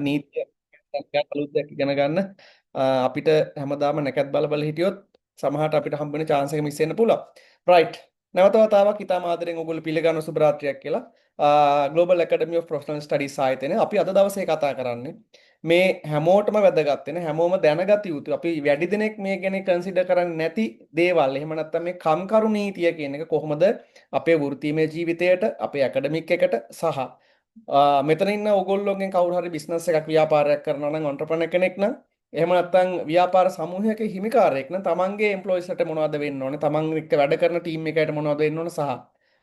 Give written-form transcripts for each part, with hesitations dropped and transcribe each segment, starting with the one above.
නීතිය අලුත් දෙයක් ඉගෙන ගන්න අපිට හැමදාම නැකත් බල බල හිටියොත් සමහරට අපිට හම්බෙන chance එක මිස් වෙන්න පුළුවන්. right. නැවත වතාවක් ඉතාම ආදරෙන් ඔයගොල්ලෝ පිළිගන්න සුබ රාත්‍රියක් කියලා. Global Academy of Professional Studies ආයතනය අපි අද දවසේ කතා කරන්නේ මේ හැමෝටම වැදගත් වෙන හැමෝම දැනගත යුතු අපි වැඩි දෙනෙක් මේ ගැන කන්සිඩර් කරන්නේ නැති දේවල්. එහෙම නැත්නම් මේ කම්කරු නීතිය කියන එක කොහොමද අපේ වෘත්තීමය ජීවිතයට අපේ ඇකඩමික් එකට සහ මෙතන ඉන්න ඕගොල්ලෝගෙන් කවුරු හරි බිස්නස් එකක් ව්‍යාපාරයක් කරනවා නම් ඔන්ටර්ප්‍රනර් කෙනෙක් නම් එහෙම නැත්නම් ව්‍යාපාර සමූහයක හිමිකාරයෙක් නම් තමන්ගේ එම්ප්ලොයිස්ලට මොනවද වෙන්න ඕනේ තමන් එක්ක වැඩ කරන ටීම් එකකට මොනවද වෙන්න ඕනේ සහ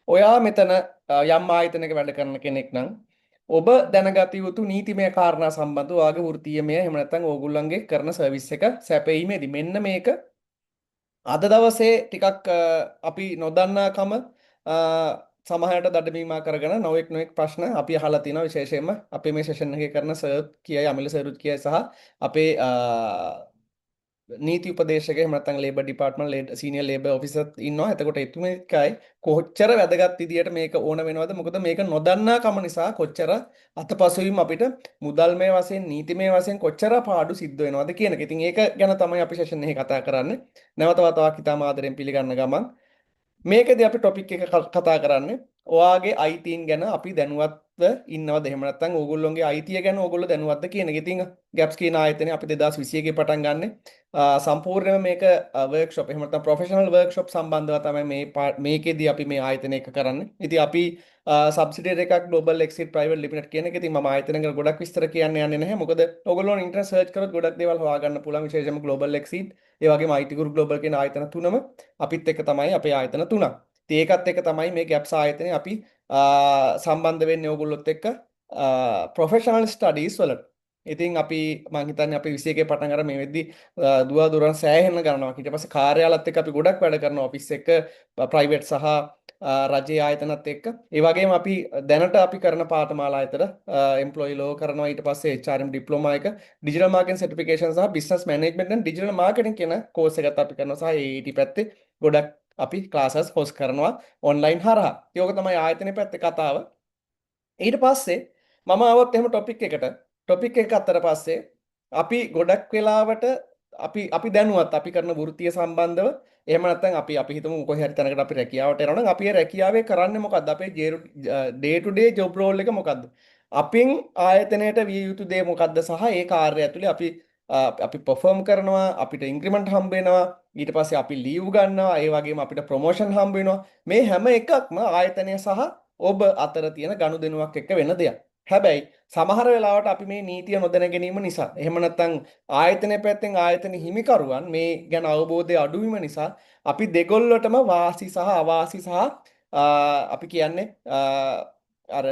ඔයා මෙතන යම් ආයතනයක වැඩ කරන කෙනෙක් නම් ඔබ දැනගත යුතු නීතිමය කාරණා සම්බන්ධව ඔයාගේ වෘත්තීයමය එහෙම නැත්නම් ඕගොල්ලන්ගේ කරන සර්විස් එක සැපයීමේදී මෙන්න මේක අද දවසේ ටිකක් අපි නොදන්නාකම සමහරට දඩමීමා කරගෙන නොඑක් ප්‍රශ්න අපි අහලා තිනවා විශේෂයෙන්ම අපේ මේ සෙෂන් එකේ කරන සර් කියයි අමිල සර්ුත් කියයි සහ අපේ නීති උපදේශක එහෙම නැත්නම් labour department senior labour officer ඉන්නවා. එතකොට එතුමෙක්යි කොච්චර වැදගත් විදියට මේක ඕන වෙනවද? මොකද මේක නොදන්නා කම නිසා කොච්චර අතපසුවීම් අපිට මුදල්මය වශයෙන් නීතිමය වශයෙන් කොච්චර පාඩු සිද්ධ වෙනවද කියන එක. ඉතින් ඒක ගැන තමයි අපි සෙෂන් එකේ කතා කරන්නේ. නැවත වතාවක් ඉතාම ආදරෙන් පිළිගන්න ගමන් මේකදී අපි ටොපික් එක කතා කරන්නේ ඔයාගේ අයිතීන් ගැන අපි දැනුවත්ව ඉන්නවද එහෙම නැත්නම් ඕගොල්ලෝගේ අයිතිය ගැන ඕගොල්ලෝ දැනුවත්ද කියන එක. ඉතින් ගැප්ස් කියන ආයතනය අපි 2021 පටන් ගන්න සම්පූර්ණයෙන්ම මේක වර්ක්ෂොප් එහෙම නැත්නම් ප්‍රොෆෙෂනල් වර්ක්ෂොප් සම්බන්ධව තමයි මේකෙදී අපි මේ ආයතනය එක කරන්නේ. ඉතින් අපි සබ්සිඩියරි එකක් Global Exit Private Limited කියන එක. ඉතින් මම ආයතනය ගැන ගොඩක් විස්තර කියන්න යන්නේ නැහැ. මොකද ඕගොල්ලෝ ඉන්ටර්නෙට් සර්ච් කරොත් ගොඩක් දේවල් හොයාගන්න පුළුවන් විශේෂයෙන්ම Global Exit ඒ වගේම IT Guru Global කියන ආයතන තුනම අපිත් එක්ක තමයි අපේ ආයතන තුනක්. ඉතින් ඒකත් එක්ක තමයි මේ ගැප්ස් ආයතනය අපි සම්බන්ධ වෙන්නේ ඕගොල්ලොත් එක්ක ප්‍රොෆෙෂනල් ස්ටඩීස් වලට. ඉතින් අපි මම හිතන්නේ අපි 21 පටන් අර මේ වෙද්දි දුව දුරන් සෑහෙන්න ගන්නවා. ඊට පස්සේ කාර්යාලත් එක්ක අපි ගොඩක් වැඩ කරනවා ඔෆිස් එක ප්‍රයිවට් සහ රජයේ ආයතනත් එක්ක. ඒ වගේම අපි දැනට අපි කරන පාඨමාලා අතර එම්ප්ලොයි ලෝ කරනවා ඊට පස්සේ HRM ඩිප්ලෝමා එක ඩිජිටල් මාකටිං සර්ටිෆිකේෂන් සහ business management and digital marketing කියන කෝස් එකත් අපි කරනවා සහ AET පැත්තේ ගොඩක් අපි ක්ලාසස් හොස් කරනවා ඔන්ලයින් හරහා. ඒක තමයි ආයතනයේ පැත්තේ කතාව. ඊට පස්සේ මම ආවොත් එහෙම ටොපික් එක අතර පස්සේ අපි ගොඩක් වෙලාවට අපි දැනුවත් අපි කරන වෘත්තීය සම්බන්ධව එහෙම නැත්නම් අපි හිතමු කොහේ හරි තැනකට අපි රැකියාවට යනවා නම් අපි ඒ රැකියාවේ කරන්නේ මොකද්ද අපේ ඩේ ටු ඩේ ජොබ් රෝල් එක මොකද්ද අපින් ආයතනයට විය යුතු දේ මොකද්ද සහ ඒ කාර්යය ඇතුලේ අපි පර්ෆෝම් කරනවා අපිට ඉන්ක්‍රිමන්ට් හම්බ වෙනවා ඊට පස්සේ අපි ලීව් ගන්නවා ඒ වගේම අපිට ප්‍රොමෝෂන් හම්බ වෙනවා මේ හැම එකක්ම ආයතනය සහ ඔබ අතර තියෙන ගනුදෙනුවක් එක්ක වෙන දෙයක්. හැබැයි සමහර වෙලාවට අපි මේ නීතිය නොදැන ගැනීම නිසා එහෙම නැත්නම් ආයතනයේ පැත්තෙන් ආයතන හිමිකරුවන් මේ ගැන අවබෝධය අඩු වීම නිසා අපි දෙගොල්ලටම වාසි සහ අවාසි සහ අපි කියන්නේ අර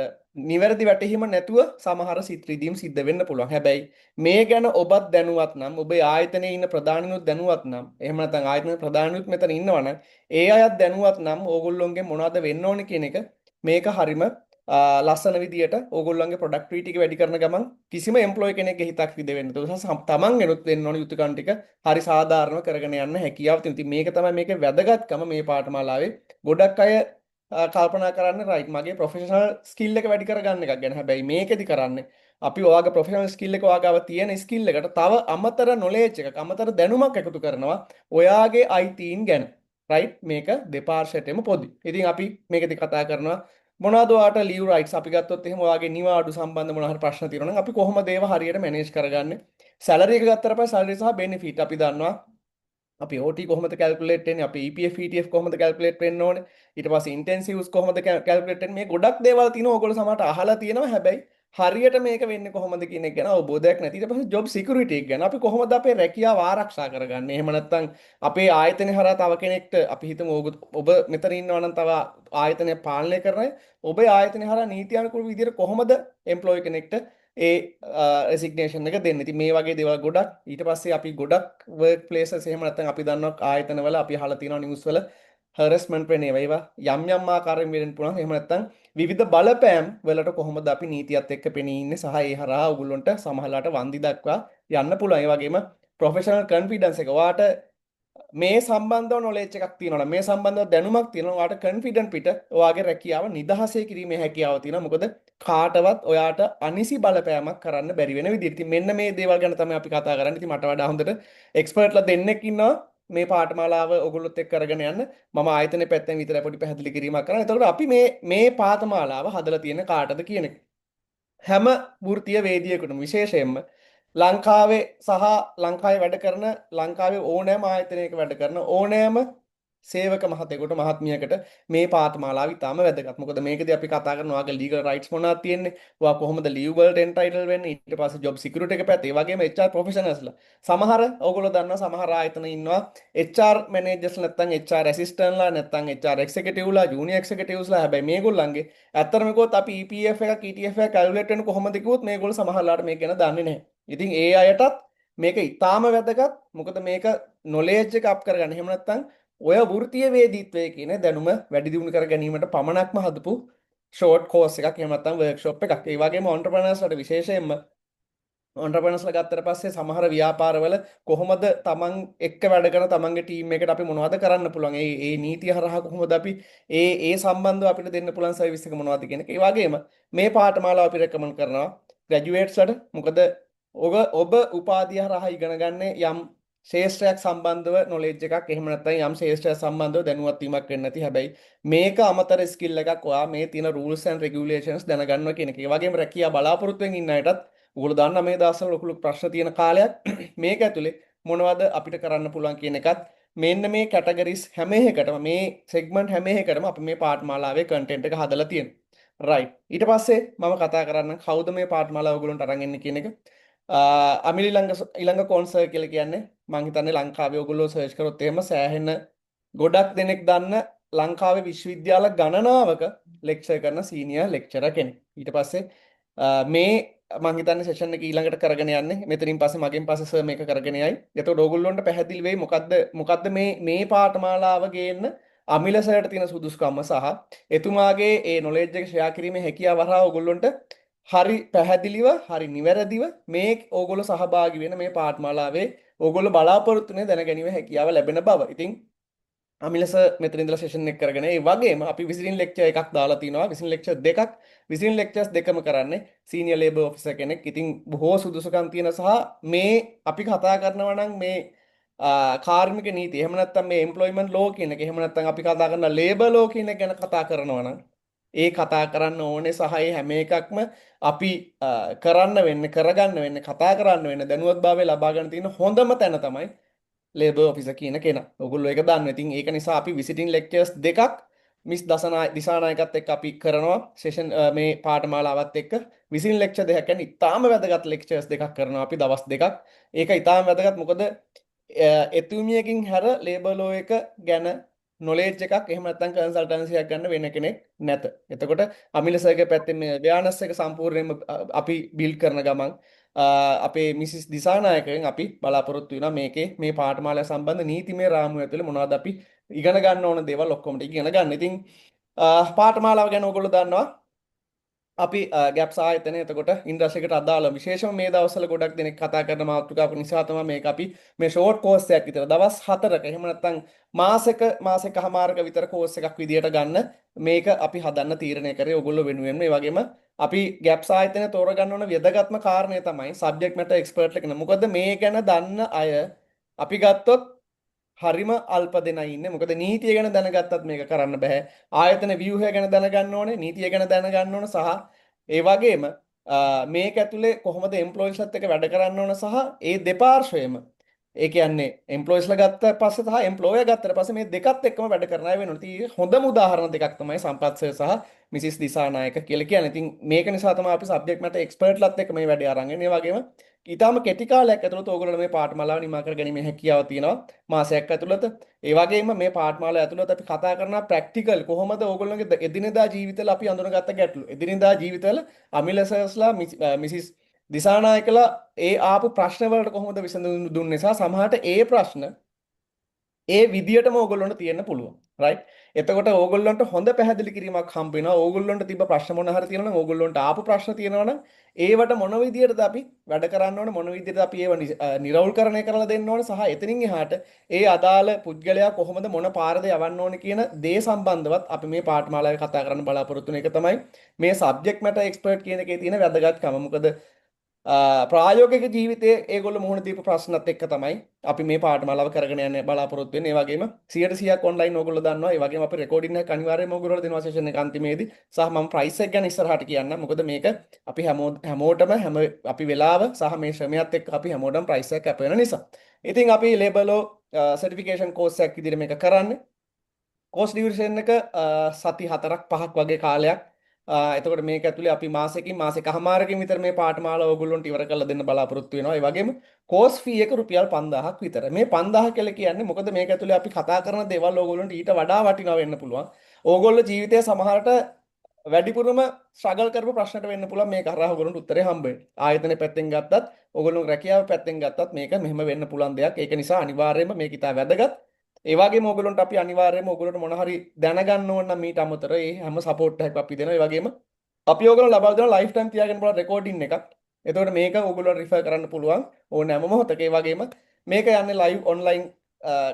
නිවැරදි වැටහීම නැතුව සමහර සිත් රිදීම් සිද්ධ වෙන්න පුළුවන්. හැබැයි මේ ගැන ඔබත් දැනුවත් නම් ඔබේ ආයතනයේ ඉන්න ප්‍රධානිනුත් දැනුවත් නම් එහෙම නැත්නම් ආයතනයේ ප්‍රධානිනුත් මෙතන ඉන්නවනම් ඒ අයත් දැනුවත් නම් ඕගොල්ලෝන්ගේ මොනවද වෙන්න ඕනේ කියන එක මේක හරිම ලස්සන විදියට ඕගොල්ලන්ගේ ප්‍රොඩක්ටිවිටි එක වැඩි කරන ගමන් කිසිම එම්ප්ලොයි කෙනෙක්ගේ හිතක් විද වෙන්න. ඒක නිසා තමන් ගෙනුත් වෙන්න ඕන යුතුයකම් ටික හරි සාධාරණව කරගෙන යන්න හැකියාව තියෙනවා. ඉතින් මේක තමයි මේකේ වැදගත්කම මේ පාඨමාලාවේ. ගොඩක් අය කල්පනා කරන්න රයිට් මගේ ප්‍රොෆෙෂනල් ස්කිල් එක වැඩි කරගන්න එකක් ගැන. හැබැයි මේකෙදි කරන්නේ අපි ඔයාගේ ප්‍රොෆෙෂනල් ස්කිල් එක ඔයාගාව තියෙන ස්කිල් එකට තව අමතර නොලෙජ් එකක් අමතර දැනුමක් එකතු කරනවා ඔයාගේ අයිතීන් ගැන. රයිට් මේක දෙපාර්ශ්වයටම පොදි. ඉතින් අපි මේකෙදි කතා කරනවා මොනවද ඔයාට ලීව් රයිට්ස් අපි ගත්තොත් එහෙම ඔයාගේ නිවාඩු සම්බන්ධ මොන හරි ප්‍රශ්න තියෙනවා නම් අපි කොහොමද ඒව හරියට මැනේජ් කරගන්නේ සැලරි එක ගත්තට පස්සේ සැලරි සහ බෙනිෆිට් අපි දන්නවා අපි OT කොහොමද කැල්කියුලේට් වෙන්නේ අපි EPF ETF කොහොමද කැල්කියුලේට් වෙන්න ඕනේ ඊට පස්සේ ඉන්ටෙන්සිව්ස් කොහොමද කැල්කියුලේට් වෙන්නේ මේ ගොඩක් දේවල් තියෙනවා ඔයගොල්ලෝ සමහරට අහලා තියෙනවා හැබැයි හරියට මේක වෙන්නේ කොහොමද කියන එක ගැන අවබෝධයක් නැති. ඊට පස්සේ ජොබ් සිකියුරිටි එක ගැන අපි කොහොමද අපේ රැකියාව ආරක්ෂා කරගන්නේ? එහෙම නැත්නම් අපේ ආයතනය හරහා තව කෙනෙක්ට අපි හිතමු ඔබ මෙතන ඉන්නවා නම් තව ආයතනය පාලනය කරන අය ඔබේ ආයතනය හරහා නීතියානුකූල විදිහට කොහොමද එම්ප්ලොයි කෙනෙක්ට ඒ රෙසිග්නේෂන් එක දෙන්නේ. ඉතින් මේ වගේ දේවල් ගොඩක් ඊට පස්සේ අපි ගොඩක් වර්ක් ප්ලේසස් එහෙම නැත්නම් අපි දන්නවා ආයතනවල අපි අහලා තියෙනවා නිවුස් වල හරස්මන්ට් වෙන ඒවා යම් යම් ආකාරයෙන් වෙන්න පුළුවන්. එහෙම නැත්නම් විවිධ බලපෑම් වලට කොහොමද අපි නීතියත් එක්ක පෙනී ඉන්නේ සහ ඒ හරහා ඔයගොල්ලන්ට සමහරලාට වන්දි දක්වා යන්න පුළුවන්. ඒ වගේම ප්‍රොෆෙෂනල් කොන්ෆිඩන්ස් එක ඔයාට මේ සම්බන්ධව නොලෙජ් එකක් තියෙනවා නම් මේ සම්බන්ධව දැනුමක් තියෙනවා ඔයාට කොන්ෆිඩන්ට් පිට ඔයාගේ රැකියාව නිදහසේ කිරීමේ හැකියාව තියෙනවා මොකද කාටවත් ඔයාට අනිසි බලපෑමක් කරන්න බැරි වෙන විදිහට. ඉතින් මෙන්න මේ දේවල් ගැන තමයි අපි කතා කරන්නේ. ඉතින් මට වඩා හොඳට එක්ස්පර්ට්ලා දෙන්නෙක් ඉන්නවා මේ පාඨමාලාව ඔයගොල්ලොත් එක්ක කරගෙන යන්න. මම ආයතනයේ පැත්තෙන් විතරයි පොඩි පැහැදිලි කිරීමක් කරන්නේ. එතකොට අපි මේ පාඨමාලාව හදලා තියෙන කාටද කියන එක. හැම වෘත්තීය වේදිකයකටම විශේෂයෙන්ම ලංකාවේ සහ ලංකාවේ වැඩ කරන ලංකාවේ ඕනෑම ආයතනයක වැඩ කරන ඕනෑම සේවක මහතෙකුට මහත්මියකට මේ පාඨමාලාව ඉතාම වැදගත්. මොකද මේකදී අපි කතා කරනවා ඔයාගේ ලීගල් රයිට්ස් මොනවද තියෙන්නේ? ඔයා කොහොමද ලීව් වලට එන්ටයිටල් වෙන්නේ? ඊට පස්සේ ජොබ් සිකියුරිටි එක පැත්තේ. ඒ වගේම HR ප්‍රොෆෙෂනල්ස්ලා. සමහර ඕගොල්ලෝ දන්නවා සමහර ආයතන ඉන්නවා HR මැනේජර්ස් නැත්නම් HR ඇසිස්ටන්ට්ලා නැත්නම් HR එක්සිකියුටිව්ලා ජූනියර් එක්සිකියුටිව්ස්ලා. හැබැයි මේගොල්ලන්ගේ ඇත්තටම කිව්වොත් අපි EPF එකක් ETF එකක් කැල්කියුලේට් වෙන කොහොමද කිව්වොත් මේගොල්ලෝ සමහරලාට මේක ගැන දන්නේ නැහැ. ඉතින් ඒ අයටත් මේක ඉතාම වැදගත්. මොකද මේක නොලෙජ් එක අප් කරගන්න. එහෙම නැත්නම් ඔය වෘත්තීය වේදීත්වයේ කියන දැනුම වැඩි දියුණු කර ගැනීමට පමණක්ම හදපු ෂෝට් කෝස් එකක් එහෙම නැත්නම් වර්ක්ෂොප් එකක්. ඒ වගේම ඔන්ටර්ප්‍රනර්ස්ලාට විශේෂයෙන්ම ඔන්ටර්ප්‍රනර්ස්ලා ගත්තට පස්සේ සමහර ව්‍යාපාරවල කොහොමද තමන් එක්ක වැඩ කරන තමන්ගේ ටීම් එකට අපි මොනවද කරන්න පුළුවන්? ඒ නීතිය හරහා කොහොමද අපි ඒ සම්බන්ධව අපිට දෙන්න පුළුවන් සර්විස් එක මොනවද කියන එක. ඒ වගේම මේ පාඨමාලාව අපි රෙකමන්ඩ් කරනවා ග්‍රැජුවේට්ස්ලාට. මොකද ඔබ උපාධිය හරහා ඉගෙන ගන්න යම් ශේෂ්ත්‍රයක් සම්බන්ධව නොලෙජ් එකක් එහෙම නැත්නම් යම් ශේෂ්ත්‍රයක් සම්බන්ධව දැනුවත් වීමක් වෙන්න නැති. හැබැයි මේක අමතර ස්කිල් එකක්. ඔයා මේ තියෙන rules and regulations දැනගන්නවා කියන එක. ඒ වගේම රැකියාව බලාපොරොත්තුෙන් ඉන්න අයටත් ඔයගොල්ලෝ දන්නා මේ දවස්වල ලොකු ලොකු ප්‍රශ්න තියෙන කාලයක් මේක ඇතුලේ මොනවද අපිට කරන්න පුළුවන් කියන එකත් මෙන්න මේ කැටගරිස් හැම එකකටම මේ සෙග්මන්ට් හැම එකකටම අපි මේ පාඨමාලාවේ කන්ටෙන්ට් එක හදලා තියෙනවා. රයිට්. ඊට පස්සේ මම කතා කරන්න කවුද මේ පාඨමාලාව ඔයගොල්ලන්ට අරන් එන්නේ කියන එක. අමිල ඊළඟ කොන්සර් කියලා කියන්නේ මම හිතන්නේ ලංකාවේ ඔයගොල්ලෝ සර්ච් කරොත් එහෙම සෑහෙන ගොඩක් දෙනෙක් දන්න ලංකාවේ විශ්වවිද්‍යාල ගණනාවක ලෙක්චර් කරන සීනියර් ලෙක්චරර් කෙනෙක්. ඊට පස්සේ මේ මම හිතන්නේ සෙෂන් එක ඊළඟට කරගෙන යන්නේ. මෙතනින් පස්සේ මගෙන් පස්සේ සර් මේක කරගෙන යයි. එතකොට ඕගොල්ලොන්ට පැහැදිලි වෙයි මොකද්ද මේ පාඨමාලාව ගේන්න අමිල සර්ට තියෙන සුදුසුකම සහ එතුමාගේ ඒ නොලෙජ් එක ෂෙයා කිරීමේ හැකියාව හරහා ඕගොල්ලොන්ට හරි පැහැදිලිව හරි නිවැරදිව මේ ඕගොල්ලෝ සහභාගී වෙන මේ පාඨමාලාවේ ඕගොල්ලෝ බලාපොරොත්තු වෙන දැනගැනීමේ හැකියාව ලැබෙන බව. ඉතින් අමිලස මෙතන ඉඳලා සෙෂන් එක කරගෙන ඒ වගේම අපි විසිටින් ලෙක්චර් එකක් දාලා තිනවා. විසිටින් ලෙක්චර් දෙකක් විසිටින් ලෙක්චර්ස් දෙකම කරන්නේ සීනියර් ලේබර් ඔෆිසර් කෙනෙක්. ඉතින් බොහෝ සුදුසුකම් තියෙන සහ මේ අපි කතා කරනවා නම් මේ කාර්මික නීති එහෙම නැත්නම් මේ එම්ප්ලොයිමන්ට් ලෝ කියන එක එහෙම නැත්නම් අපි කතා කරන ලේබර් ලෝ කියන එක ගැන කතා කරනවා නම් ඒ කතා කරන්න ඕනේ සහ ඒ හැම එකක්ම අපි කරන්න වෙන්නේ කරගන්න වෙන්නේ කතා කරන්න වෙන්නේ දැනුවත්භාවය ලබා ගන්න තියෙන හොඳම තැන තමයි ලේබර් ඔෆිසර් කියන කෙනා. ඔයගොල්ලෝ ඒක දන්නවා. ඉතින් ඒක නිසා අපි විසිටින් ලෙක්චර්ස් දෙකක් මිස් දිසානායකත් එක්ක අපි කරනවා සෙෂන් මේ පාඨමාලාවත් එක්ක විසිටින් ලෙක්චර් දෙකක් කියන්නේ ඉතාම වැදගත් ලෙක්චර්ස් දෙකක් කරනවා අපි දවස් දෙකක්. ඒක ඉතාම වැදගත් මොකද එතුමියකින් හැර ලේබර් ලෝ එක ගැන නොලෙජ් එකක් එහෙම නැත්නම් කන්සල්ටන්සි එකක් ගන්න වෙන කෙනෙක් නැත. එතකොට අමිල සර්ගේ පැත්තෙන් මේ අව්‍යානස් එක සම්පූර්ණයෙන්ම අපි බිල්ඩ් කරන ගමන් අපේ මිසිස් දිසානායකගෙන් අපි බලාපොරොත්තු වෙනවා මේකේ මේ පාඨමාලාව සම්බන්ධ නීතිමය රාමුව ඇතුළේ මොනවද අපි ඉගෙන ගන්න ඕන දේවල් ඔක්කොම ඉගෙන ගන්න. ඉතින් පාඨමාලාව ගැන ඔයගොල්ලෝ දන්නවා. අපි ගැප්ස් ආයතනය එතකොට ඉන්ඩස්ට්‍රි එකට අදාළ විශේෂම මේ දවස්වල ගොඩක් දෙනෙක් කතා කරන මාතෘකාවක් නිසා තමයි මේක අපි මේ ෂෝට් කෝස් එකක් විතර දවස් 4ක එහෙම නැත්නම් මාසෙකමාරක විතර කෝස් එකක් විදියට ගන්න මේක අපි හදන්න තීරණය කරේ ඔයගොල්ලෝ වෙනුවෙන්. ඒ වගේම අපි ගැප්ස් ආයතනය තෝරගන්න ඕන වැදගත්ම කාරණය තමයි සබ්ජෙක්ට් මැටර් එක්ස්පර්ට්ලා කෙනා. මොකද මේ ගැන දන්න අය අපි ගත්තොත් හරිම අල්ප දෙනා ඉන්නේ. මොකද නීතිය ගැන දැනගත්තත් මේක කරන්න බෑ. ආයතන ව්‍යුහය ගැන දැනගන්න ඕනේ, නීතිය ගැන දැනගන්න ඕන සහ ඒ වගේම මේක ඇතුලේ කොහොමද එම්ප්ලොයිස්ලත් එක්ක වැඩ කරන්න ඕන සහ ඒ දෙපාර්ශ්වයම ඒ කියන්නේ එම්ප්ලොයිස්ලා ගත්ත පස්සේ සහ එම්ප්ලොයර් ගත්තට පස්සේ මේ දෙකත් එක්කම වැඩ කරන අය වෙනවා. ඉතින් හොඳම උදාහරණ දෙකක් තමයි සම්පත් සර් සහ මිසිස් දිසානායක කියලා කියන්නේ. ඉතින් මේක නිසා තමයි අපි සබ්ජෙක්ට් මැටර් එක්ස්පර්ට්ලත් එක්ක මේ වැඩේ අරන් එන්නේ. ඒ වගේම ඊටාම කෙටි කාලයක් ඇතුළත ඕගොල්ලෝ මේ පාඨමාලාව නිමා කර ගැනීමේ හැකියාව තියෙනවා මාසයක් ඇතුළත. ඒ වගේම මේ පාඨමාලාව ඇතුළත අපි කතා කරනවා ප්‍රැක්ටිකල් කොහොමද ඕගොල්ලෝගේ එදිනෙදා ජීවිතවල අපි අඳුනගත්ත ගැටලු. එදිනෙදා ජීවිතවල අමිලසර්ස්ලා මිසිස් දිසානායකලා ඒ ආපු ප්‍රශ්න වලට කොහොමද විසඳුම් දුන්නේ සහ සමහරට ඒ ප්‍රශ්න ඒ විදියටම ඕගොල්ලොන්ට තියෙන්න පුළුවන්. right? එතකොට ඕගොල්ලන්ට හොඳ පැහැදිලි කිරීමක් හම්බ වෙනවා. ඕගොල්ලන්ට තිබ්බ ප්‍රශ්න මොන හරි තියෙනවා නම් ඕගොල්ලන්ට ආපු ප්‍රශ්න තියෙනවා නම් ඒවට මොන විදියටද අපි වැඩ කරන්න ඕන මොන විදියටද අපි ඒව නිරවුල්කරණය කරලා දෙන්න ඕන සහ එතනින් එහාට ඒ අදාළ පුද්ගලයා කොහොමද මොන පාරද යවන්න ඕන කියන දේ සම්බන්ධවත් අපි මේ පාඨමාලාවේ කතා කරන්න බලාපොරොත්තු වෙන එක තමයි මේ සබ්ජෙක්ට් මැටර් එක්ස්පර්ට් කියන එකේ තියෙන වැදගත්කම. මොකද ප්‍රායෝගික ජීවිතයේ ඒගොල්ලෝ මුහුණ දීපු ප්‍රශ්නත් එක්ක තමයි අපි මේ පාඨමාලාව කරගෙන යන්න බලාපොරොත්තු වෙන්නේ. ඒ වගේම 100%ක් ඔන්ලයින් ඕගොල්ලෝ දන්නවා. ඒ වගේම අපි රෙකෝඩින් එක අනිවාර්යයෙන්ම ඕගොල්ලෝ දෙනවා සෙෂන් එක අන්තිමේදී. සහ මම ප්‍රයිස් එක ගැන ඉස්සරහට කියන්නම්. මොකද මේක අපි හැමෝටම අපි වෙලාව සහ මේ ශ්‍රමයත් එක්ක අපි හැමෝටම ප්‍රයිස් එක කැප වෙන නිසා. ඉතින් අපි ලේබලෝ සර්ටිෆිකේෂන් කෝස් එකක් විදිහට මේක කරන්නේ. කෝස් ඩියුරේෂන් එක සති 4ක් 5ක් වගේ කාලයක්. එතකොට මේක ඇතුලේ අපි මාසෙකමාරකින් විතර මේ පාඨමාලාව ඔයගොල්ලන්ට ඉවර කරලා දෙන්න බලාපොරොත්තු වෙනවා. ඒ වගේම කෝස් ෆී එක රුපියල් 5000ක් විතර. මේ 5000 කියලා කියන්නේ මොකද මේක ඇතුලේ අපි කතා කරන දේවල් ඔයගොල්ලන්ට ඊට වඩා වටිනවා වෙන්න පුළුවන්. ඕගොල්ලෝ ජීවිතයේ සමහරට වැඩිපුරම ස්ට්‍රගල් කරපු ප්‍රශ්නට වෙන්න පුළුවන් මේක හරහා ඔයගොල්ලන්ට උත්තරේ හම්බ වෙන්න. ආයතනයේ පැත්තෙන් ගත්තත් ඔයගොල්ලෝ රැකියාව පැත්තෙන් ගත්තත් මේක මෙහෙම වෙන්න පුළුවන් දෙයක්. ඒක නිසා අනිවාර්යයෙන්ම මේක ඉතා වැදගත්. ඒ වගේම ඕගොල්ලන්ට අපි අනිවාර්යයෙන්ම ඕගොල්ලන්ට මොන හරි දැනගන්න ඕන නම් ඊට අමතරව ඒ හැම සපෝට් එකක් අපි දෙනවා. ඒ වගේම අපි ඕගොල්ලෝ ලබා දෙනවා ලයිෆ් ටයිම් තියාගෙන බලන රෙකෝඩින් එකක්. එතකොට මේක ඕගොල්ලෝ රිෆර් කරන්න පුළුවන් ඕනෑම මොහොතක. ඒ වගේම මේක යන්නේ ලයිව් ඔන්ලයින්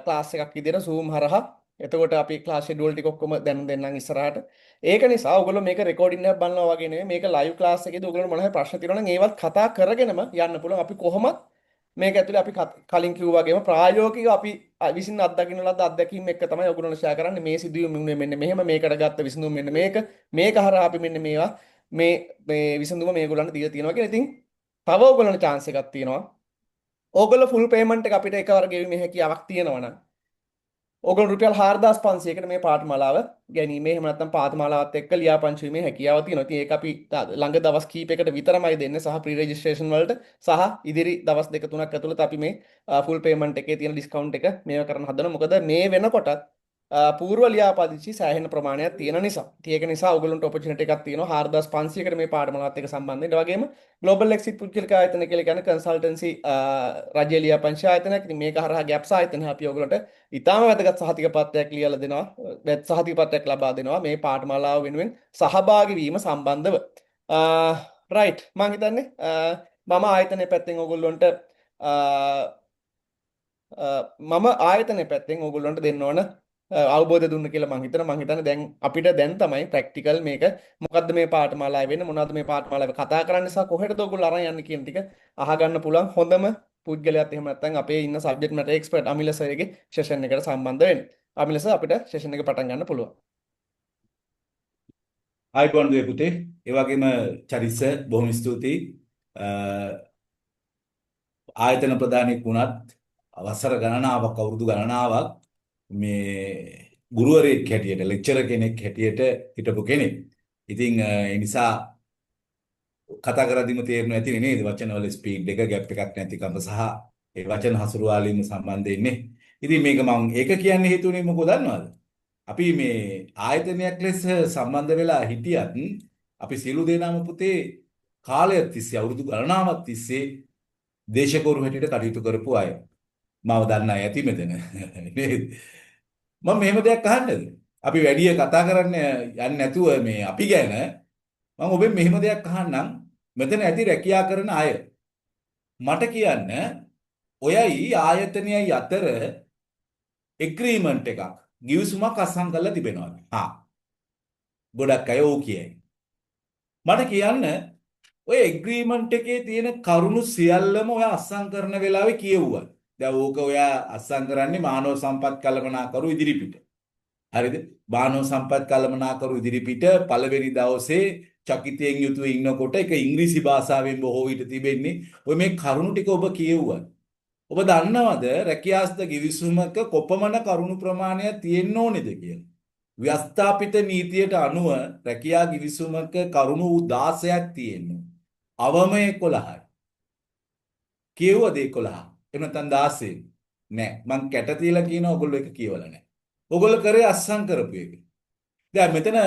ක්ලාස් එකක් විදිහට Zoom හරහා. එතකොට අපි ක්ලාස් ෂෙඩියුල් ටික ඔක්කොම දැන් දෙන්නම් ඉස්සරහට. ඒක නිසා ඕගොල්ලෝ මේක රෙකෝඩින් එකක් බලනවා වගේ නෙවෙයි. මේක ලයිව් ක්ලාස් එකේදී ඕගොල්ලෝ මොන හරි ප්‍රශ්න තියෙනවා නම් ඒවත් කතා කරගෙනම යන්න පුළුවන්. අපි කොහොමත් මේක ඇතුලේ අපි කලින් කිව්වා වගේම ප්‍රායෝගිකව අපි විසින් අත්දකින්න ලද අත්දැකීම් එක්ක තමයි ඔයගොල්ලෝ ෂෙයා කරන්නේ. මේ සිදුවීම මෙන්න මෙහෙම මේකට ගත්ත විසඳුම මෙන්න මේක හරහා අපි මෙන්න මේවා මේ විසඳුම මේගොල්ලන්ට දීලා තියෙනවා කියලා. ඉතින් තව ඕගොල්ලන්ට chance එකක් තියෙනවා. ඕගොල්ලෝ full payment එක අපිට එකවර ගෙවීමේ හැකියාවක් තියෙනවා නම් ඕගොල්ලෝ රුපියල් 4500කට මේ පාඨමාලාව ගැනීම එහෙම නැත්නම් පාඨමාලාවත් එක්ක ලියාපදිංචි වීමේ හැකියාව තියෙනවා. ඉතින් ඒක අපි ළඟ දවස් කීපයකට විතරමයි දෙන්නේ සහ ප්‍රී රෙජිස්ට්‍රේෂන් වලට සහ ඉදිරි දවස් දෙක තුනක් ඇතුළත අපි මේ ෆුල් පේමන්ට් එකේ තියෙන ඩිස්කවුන්ට් එක මේව කරන්න හදනවා. මොකද මේ වෙනකොටත් පූර්ව ලියාපදිංචි සෑහෙන ප්‍රමාණයක් තියෙන නිසා. ඉතින් ඒක නිසා ඔයගොල්ලන්ට ඔපචුනිටි එකක් තියෙනවා 4500කට මේ පාඨමාලාවත් එක්ක සම්බන්ධ වෙන්න. ඒ වගේම ග්ලෝබල් එක්සිට් පුද්ගලික ආයතන කියලා කියන්නේ කන්සල්ටන්සි රජයේ ලියාපදිංචි ආයතනයක්. ඉතින් මේක හරහා ගැප්ස් ආයතන අපි ඔයගොල්ලන්ට ඉතාම වැදගත් සහතික පත්‍රයක් ලියලා දෙනවා. සහතික පත්‍රයක් ලබා දෙනවා මේ පාඨමාලාව වෙනුවෙන් සහභාගී වීම සම්බන්ධව. රයිට් මම හිතන්නේ මම ආයතනයේ පැත්තෙන් ඔයගොල්ලන්ට මම ආයතනයේ පැත්තෙන් ඔයගොල්ලන්ට දෙන්න ඕන අවබෝධය දුන්න කියලා මම හිතන්නේ දැන් අපිට දැන් තමයි ප්‍රැක්ටිකල් මේක මොකද්ද මේ පාඨමාලාව වෙන්නේ මොනවද මේ පාඨමාලාව කතා කරන්නේ සහ කොහෙටද ඔයගොල්ලෝ අරන් යන්නේ කියන ටික අහගන්න පුළුවන් හොඳම පුද්ගලයාත් එහෙම නැත්නම් අපේ ඉන්න සබ්ජෙක්ට් මැටර් එක්ස්පර්ට් අමිල සර්ගේ සෙෂන් එකට සම්බන්ධ වෙන්න. අමිල සර් අපිට සෙෂන් එක පටන් ගන්න පුළුවන්. ආයිබෝන් දුවේ පුතේ. ඒ වගේම චරිස බොහොම ස්තුතියි. ආයතන ප්‍රධානියෙක් වුණත් අවසර ගණනාවක් අවුරුදු ගණනාවක් මේ ගුරුවරයෙක් හැටියට ලෙක්චරර් කෙනෙක් හැටියට හිටපු කෙනෙක්. ඉතින් ඒ නිසා කතා කරද්දිම තේරෙනවා ඇති නේද වචනවල ස්පීඩ් එක ગેප් එකක් නැතිකම සහ ඒ වචන හසුරුවාලීම සම්බන්ධයෙන්. ඉතින් මේක මම ඒක කියන්නේ හේතුනේ මොකද දන්නවද? අපි මේ ආයතනයක් ලෙස සම්බන්ධ වෙලා හිටියත් අපි සියලු දෙනාම පුතේ කාලයක් තිස්සේ අවුරුදු ගණනාවක් තිස්සේ දේශකවරු හැටියට කටයුතු කරපු අය. මම දන්න අය ඇති මෙතන. නේද? මම මෙහෙම දෙයක් අහන්නද? අපි වැඩි කතා කරන්න යන්නේ නැතුව මේ අපි ගැන මම ඔබෙන් මෙහෙම දෙයක් අහන්නම්. මෙතන ඇති රැකියා කරන අය මට කියන්න ඔයයි ආයතනයයි අතර එග්‍රීමන්ට් එකක් ගිවිසුමක් අත්සන් කරලා තිබෙනවා. ගොඩක් අය ඕ කියයි. මට කියන්න ඔය එග්‍රීමන්ට් එකේ තියෙන කරුණු සියල්ලම ඔය අත්සන් කරන වෙලාවේ කියෙව්වා. දැන් ඕක ඔයා අත්සන් කරන්නේ මානව සම්පත් කළමනාකරු ඉදිරිපිට. හරිද? මානව සම්පත් කළමනාකරු ඉදිරිපිට පළවෙනි දවසේ චකිතයෙන් යුතුව ඉන්නකොට ඒක ඉංග්‍රීසි භාෂාවෙන් බොහෝ විට තිබෙන්නේ. ඔය මේ කරුණු ටික ඔබ කියෙව්වා. ඔබ දන්නවද රැකියාස්ත ගිවිසුමක කොපමණ කරුණු ප්‍රමාණයක් තියෙන්න ඕනේද කියලා? ව්‍යවස්ථාපිත නීතියට අනුව රැකියා ගිවිසුමක කරුණු 16ක් තියෙනවා. අවම 11යි. කියවද 11? එහෙම නැත්නම් 16? නෑ. මං කැට තියලා කියනවා ඔයගොල්ලෝ ඒක කියවලා නෑ. ඔයගොල්ලෝ කරේ අස්සම් කරපු එක. දැන් මෙතන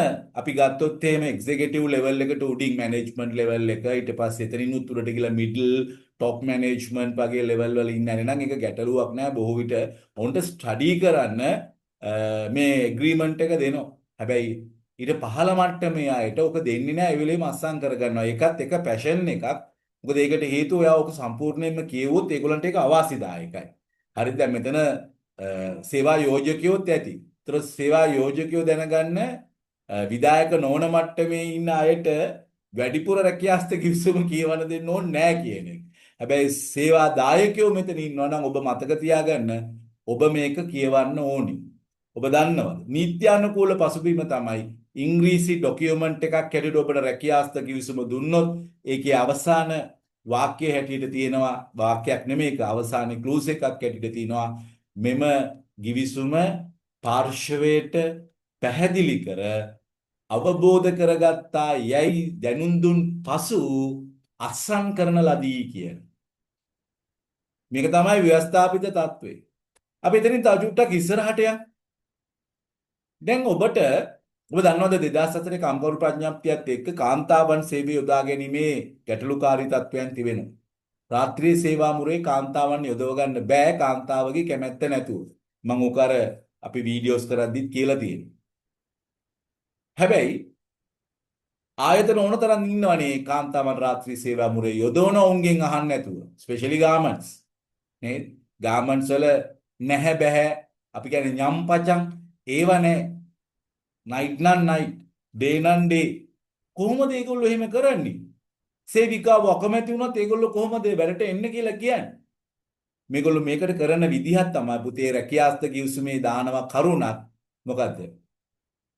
අපි ගත්තොත් එහෙම එක්සිකියුටිව් ලෙවල් එකට උඩින් මැනේජ්මන්ට් ලෙවල් එක ඊට පස්සේ එතනින් උඩට ගිහලා මිඩල් টොප් මැනේජ්මන්ට් වගේ ලෙවල් වල ඉන්න අය නම් ඒක ගැටලුවක් නෑ. බොහෝ විට ඔවුන්ට ස්ටඩි කරන්න මේ ඇග්‍රීමන්ට් එක දෙනවා. හැබැයි ඊට පහළ මට්ටමේ අයට ඔක දෙන්නේ නැහැ. ඒ වෙලෙම අස්සම් කරගන්නවා. ඒකත් එක පැෂන් එකක්. මොකද ඒකට හේතුව ඔයා ඔක සම්පූර්ණයෙන්ම කියවුවොත් ඒගොල්ලන්ට ඒක අවාසිදායකයි. හරිද? දැන් මෙතන සේවා යෝජකයෝත් ඇති. ඒතර සේවා යෝජකයෝ දැනගන්න විධායක නොවන මට්ටමේ ඉන්න අයට වැඩිපුර රැකියාස්ත කිවිසුම කියවන දෙන්න ඕනේ නැහැ කියන එක. හැබැයි සේවා දායකයෝ මෙතන ඉන්නවා නම් ඔබ මතක තියාගන්න ඔබ මේක කියවන්න ඕනි. ඔබ දන්නවද? නීත්‍යානුකූල පසුබිම තමයි ඉංග්‍රීසි ડોකියුමන්ට් එකක් හැටියට ඔබට රැකියාස්ත කිවිසුම දුන්නොත් ඒකේ අවසාන වාක්‍ය හැටියට තියෙනවා වාක්‍යයක් නෙමෙයි ඒක අවසානයේ ක්ලූස් එකක් හැටියට තියෙනවා මෙම ගිවිසුම පාර්ශවයට පැහැදිලි කර අවබෝධ කරගත්තා යයි දැනුම් දුන් පසු අත්සන් කරන ලදී කියන. මේක තමයි ව්‍යවස්ථාපිත තත්ත්වය. අපි එතනින් තව චුට්ටක් ඉස්සරහට යමු. දැන් ඔබ දන්නවද 2004 කම්කරු ප්‍රඥාප්තියත් එක්ක කාන්තාවන් සේවය යොදා ගැනීමේ ගැටලුකාරී තත්ත්වයන් තිබෙනවා. රාත්‍රී සේවා මුරේ කාන්තාවන් යොදව ගන්න බෑ කාන්තාවගේ කැමැත්ත නැතුව. මම උක අර අපි වීඩියෝස් කරද්දිත් කියලා තියෙනවා. හැබැයි ආයතන ඕන තරම් ඉන්නවනේ කාන්තාවන් රාත්‍රී සේවා මුරේ යොදවන උන්ගෙන් අහන්න නැතුව. ස්පෙෂලි ගාමන්ට්ස්. නේද? ගාමන්ට්ස් වල නැහැ බෑ අපි කියන්නේ යම්පචම් ඒව නැහැ. නයිට් නම් නයිට්, ඩේ නම් ඩේ. කොහොමද ඒගොල්ලෝ එහෙම කරන්නේ? සේවිකාව අකමැති වුණත් ඒගොල්ලෝ කොහොමද වැඩට එන්නේ කියලා කියන්නේ? මේගොල්ලෝ මේකට කරන විදිහක් තමයි පුතේ රැකියාස්ත කිවිසුමේ දානවා කරුණක්. මොකද්ද?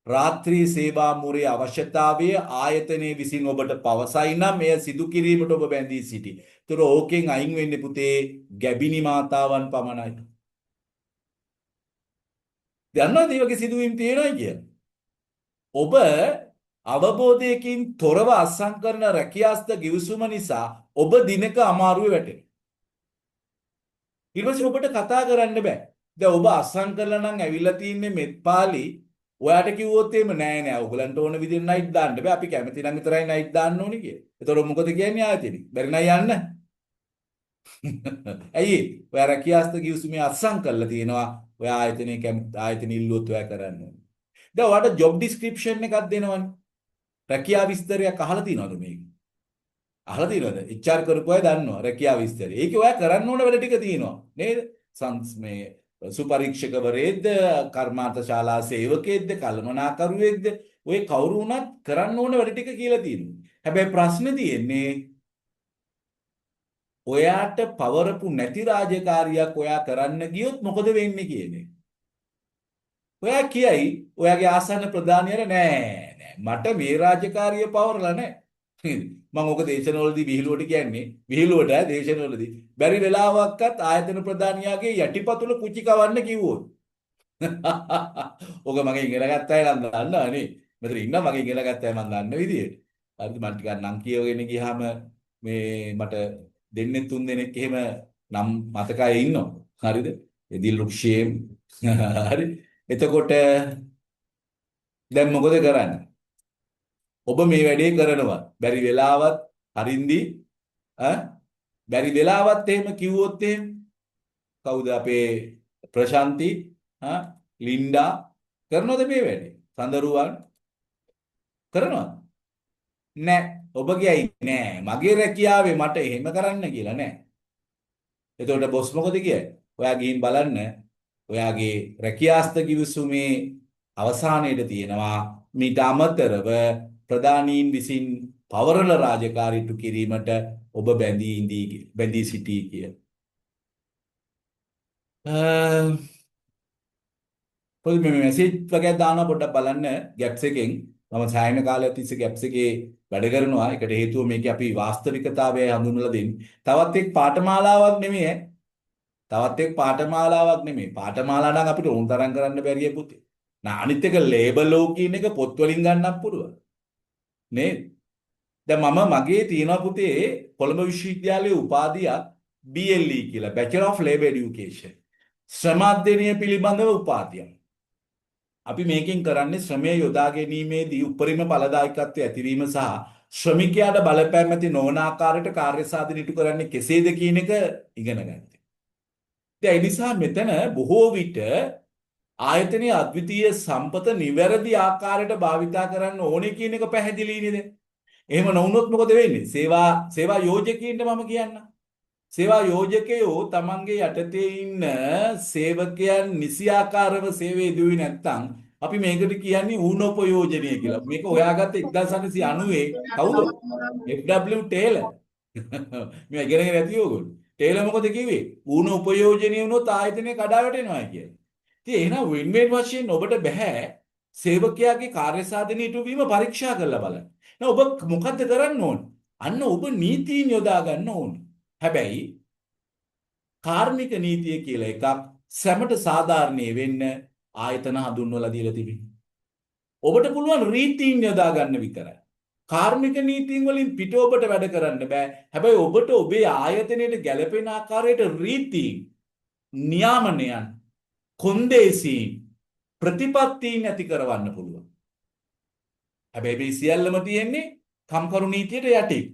රාත්‍රී සේවා මුරේ අවශ්‍යතාවය ආයතනයේ විසින් ඔබට පවසයි නම් එය සිදු කිරීමට ඔබ බැඳී සිටි. ඒතර ඕකෙන් අයින් වෙන්නේ පුතේ ගැබිනි මාතාවන් පමණයි. දන්නවද මේ වගේ සිදුවීම් තියෙනවා කියලා? ඔබ අවබෝධයකින් තොරව අත්සන් කරන රැකියාස්ත ගිවිසුම නිසා ඔබ දිනක අමාරුවේ වැටෙනවා. ඊට පස්සේ ඔබට කතා කරන්න බෑ. දැන් ඔබ අත්සන් කරලා නම් ඇවිල්ලා තින්නේ මෙත්පාලි. ඔයාට කිව්වොත් එහෙම නෑ නෑ ඔයගලන්ට ඕන විදිහට නයිට් දාන්න බෑ. අපි කැමති නම් විතරයි නයිට් දාන්න ඕනේ කියලා. එතකොට මොකද කියන්නේ ආයතනෙ? බැරි නම් යන්න. ඇයි? ඔයා රැකියාස්ත ගිවිසුමේ අත්සන් කරලා තියෙනවා. ඔයා ආයතනෙ ඉල්ලුවොත් ඔයා කරන්න ඕනේ. දැන් ඔයාට ජොබ් ඩිස්ක්‍රිප්ෂන් එකක් දෙනවනේ. රැකියා විස්තරයක් අහලා තියෙනවද මේක? අහලා තියෙනවද? HR කරපු අය දන්නවා රැකියා විස්තරය. ඒකේ ඔයා කරන්න ඕන වැඩ ටික තියෙනවා නේද? මේ සුපරීක්ෂකවරයෙක්ද, කර්මාන්ත ශාලා සේවකයෙක්ද, කළමනාකරුවෙක්ද, ඔය කවුරු වුණත් කරන්න ඕන වැඩ ටික කියලා තියෙනවා. හැබැයි ප්‍රශ්නේ තියෙන්නේ ඔයාට පවරපු නැති රාජකාරියක් ඔයා කරන්න ගියොත් මොකද වෙන්නේ කියන එක. ඔයා කියයි ඔයාගේ ආසන්න ප්‍රධානියර නෑ මට මේ රාජකාරිය පවරලා නෑ. මම ඔක දේශනවලදී විහිළුවට කියන්නේ විහිළුවට දේශනවලදී බැරි වෙලාවක්වත් ආයතන ප්‍රධානියාගේ යටිපතුල කුචි කවන්න කිව්වොත්. ඔක මගේ ඉගෙන ගත්ත අය නම් දන්නවනේ. මෙතන ඉන්න මගේ ඉගෙන ගත්ත අය මම දන්න විදියට. හරිද? මම ටිකක් නම් කියවගෙන ගියාම මේ මට දෙන්නේ තුන් දෙනෙක් එහෙම නම් මතකයේ ඉන්නවා. හරිද? එදිල් රුක්ෂේම් හරි. එතකොට දැන් මොකද කරන්නේ? ඔබ මේ වැඩේ කරනවා. බැරි වෙලාවත් හරින්දි බැරි වෙලාවත් එහෙම කිව්වොත් එහෙම කවුද අපේ ප්‍රශාන්ති ලින්ඩා කරනවද මේ වැඩේ? සඳරුවන් කරනවද? නෑ. ඔබ කියයි නෑ මගේ රැකියාවේ මට එහෙම කරන්න කියලා නෑ. එතකොට බොස් මොකද කියන්නේ? ඔයා ගිහින් බලන්න ඔයාගේ රැකියාස්ත කිවිසුමේ අවසානයේදී තියෙනවා මීට අමතරව ප්‍රධානීන් විසින් පවරල රාජකාරීතු කිරීමට ඔබ බැඳී සිටී කිය. පොඩි මේ මැසේජ් වගේ දානවා පොඩ්ඩක් බලන්න ගැප්ස් එකෙන්. මම සායන කාලයක් තිස්සේ ගැප්ස් එකේ වැඩ කරනවා. ඒකට හේතුව මේකේ අපි වාස්තවිකතාවය හඳුන්වලා දෙන්නේ. තවත් එක් පාඨමාලාවක් නෙමෙයි. තවත් එක් පාඨමාලාවක් නෙමෙයි. පාඨමාලා නම් අපිට උන් තරම් කරන්න බැරිය පුතේ. අනිත් එක ලේබල් ලෝ කියන එක පොත් වලින් ගන්නත් පුළුවන්. නේද? දැන් මගේ තියෙනවා පුතේ කොළඹ විශ්වවිද්‍යාලයේ උපාධියක් BLE කියලා Bachelor of Labour Education. ශ්‍රම අධ්‍යයනය පිළිබඳව උපාධියක්. අපි මේකෙන් කරන්නේ ශ්‍රමය යොදා ගැනීමේදී උපරිම ඵලදායකත්වය ඇතිවීම සහ ශ්‍රමිකයාට බලපෑම් ඇති නොවන ආකාරයට කාර්ය සාධන ඉටු කරන්නේ කෙසේද කියන එක ඉගෙන ගන්න. ඒ නිසා මෙතන බොහෝ විට ආයතනයේ අද්විතීය සම්පත නිවැරදි ආකාරයට භාවිතා කරන්න ඕනේ කියන එක පැහැදිලි නේද? එහෙම නොවුනොත් මොකද වෙන්නේ? සේවා යෝජකයින්ට මම කියන්නම්. සේවා යෝජකයෝ තමන්ගේ යටතේ ඉන්න සේවකයන් නිසියාකාරව සේවය දුවේ නැත්නම් අපි මේකට කියන්නේ ඌනෝපයෝජනීය කියලා. මේක හොයාගත්තේ 1990 කවුද? F.W. ටේලර්. මේ ඉගෙනගෙන නැති ඕගොල්ලෝ. ටේලර් මොකද කිව්වේ? ඌනෝපයෝජනීය වුණොත් ආයතනය කඩා වැටෙනවා කියලා. ඉතින් එහෙනම් වින්-වින් වශයෙන් ඔබට බෑ සේවකයාගේ කාර්ය සාධනීය ඉටුවීම පරීක්ෂා කරලා බලන්න. එහෙනම් ඔබ මොකද්ද කරන්න ඕන? අන්න ඔබ නීතීන් යොදා ගන්න ඕන. හැබැයි කාර්මික නීතිය කියලා එකක් සැමට සාධාරණීය වෙන්න ආයතන හඳුන්වලා දීලා තිබෙනවා. ඔබට පුළුවන් රීතීන් යොදා ගන්න විතරයි. කාර්මික නීතීන් වලින් පිට ඔබට වැඩ කරන්න බෑ. හැබැයි ඔබට ඔබේ ආයතනයට ගැළපෙන ආකාරයට රීතීන්, නියාමනයන්, කොන්දේසීන්, ප්‍රතිපත්තීන් ඇති කරවන්න පුළුවන්. හැබැයි මේ සියල්ලම තියෙන්නේ කම්කරු නීතියට යටින්.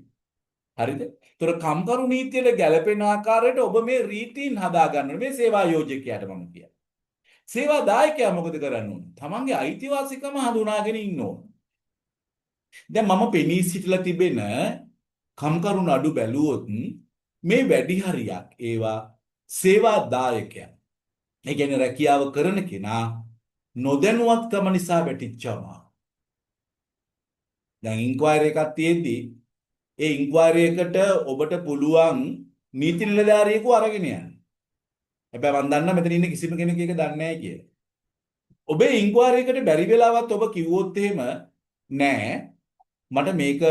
හරිද? ඒතර කම්කරු නීතියට ගැළපෙන ආකාරයට ඔබ මේ රීතීන් හදා ගන්න මේ සේවා යෝජකයාට මම කියන්නේ. සේවා දායකයා මොකද කරන්න ඕන? තමන්ගේ අයිතිවාසිකම හඳුනාගෙන ඉන්න ඕන. දැන් මම පෙනී සිටලා තිබෙන කම්කරු නඩු බැලුවොත් මේ වැඩි හරියක් ඒවා සේවා දායකයන්. ඒ කියන්නේ රැකියාව කරන කෙනා නොදැනුවත්කම නිසා වැටිච්චවම. දැන් ඉන්ක්වයරි එකක් තියෙද්දි ඒ ඉන්ක්වයරි එකට ඔබට පුළුවන් නීති නිලධාරියෙකු අරගෙන යන්න. හැබැයි මම දන්නා මෙතන ඉන්න කිසිම කෙනෙක් ඒක දන්නේ නැහැ කියලා. ඔබේ ඉන්ක්වයරි එකට බැරි වෙලාවත් ඔබ කිව්වොත් එහෙම නෑ මට මේක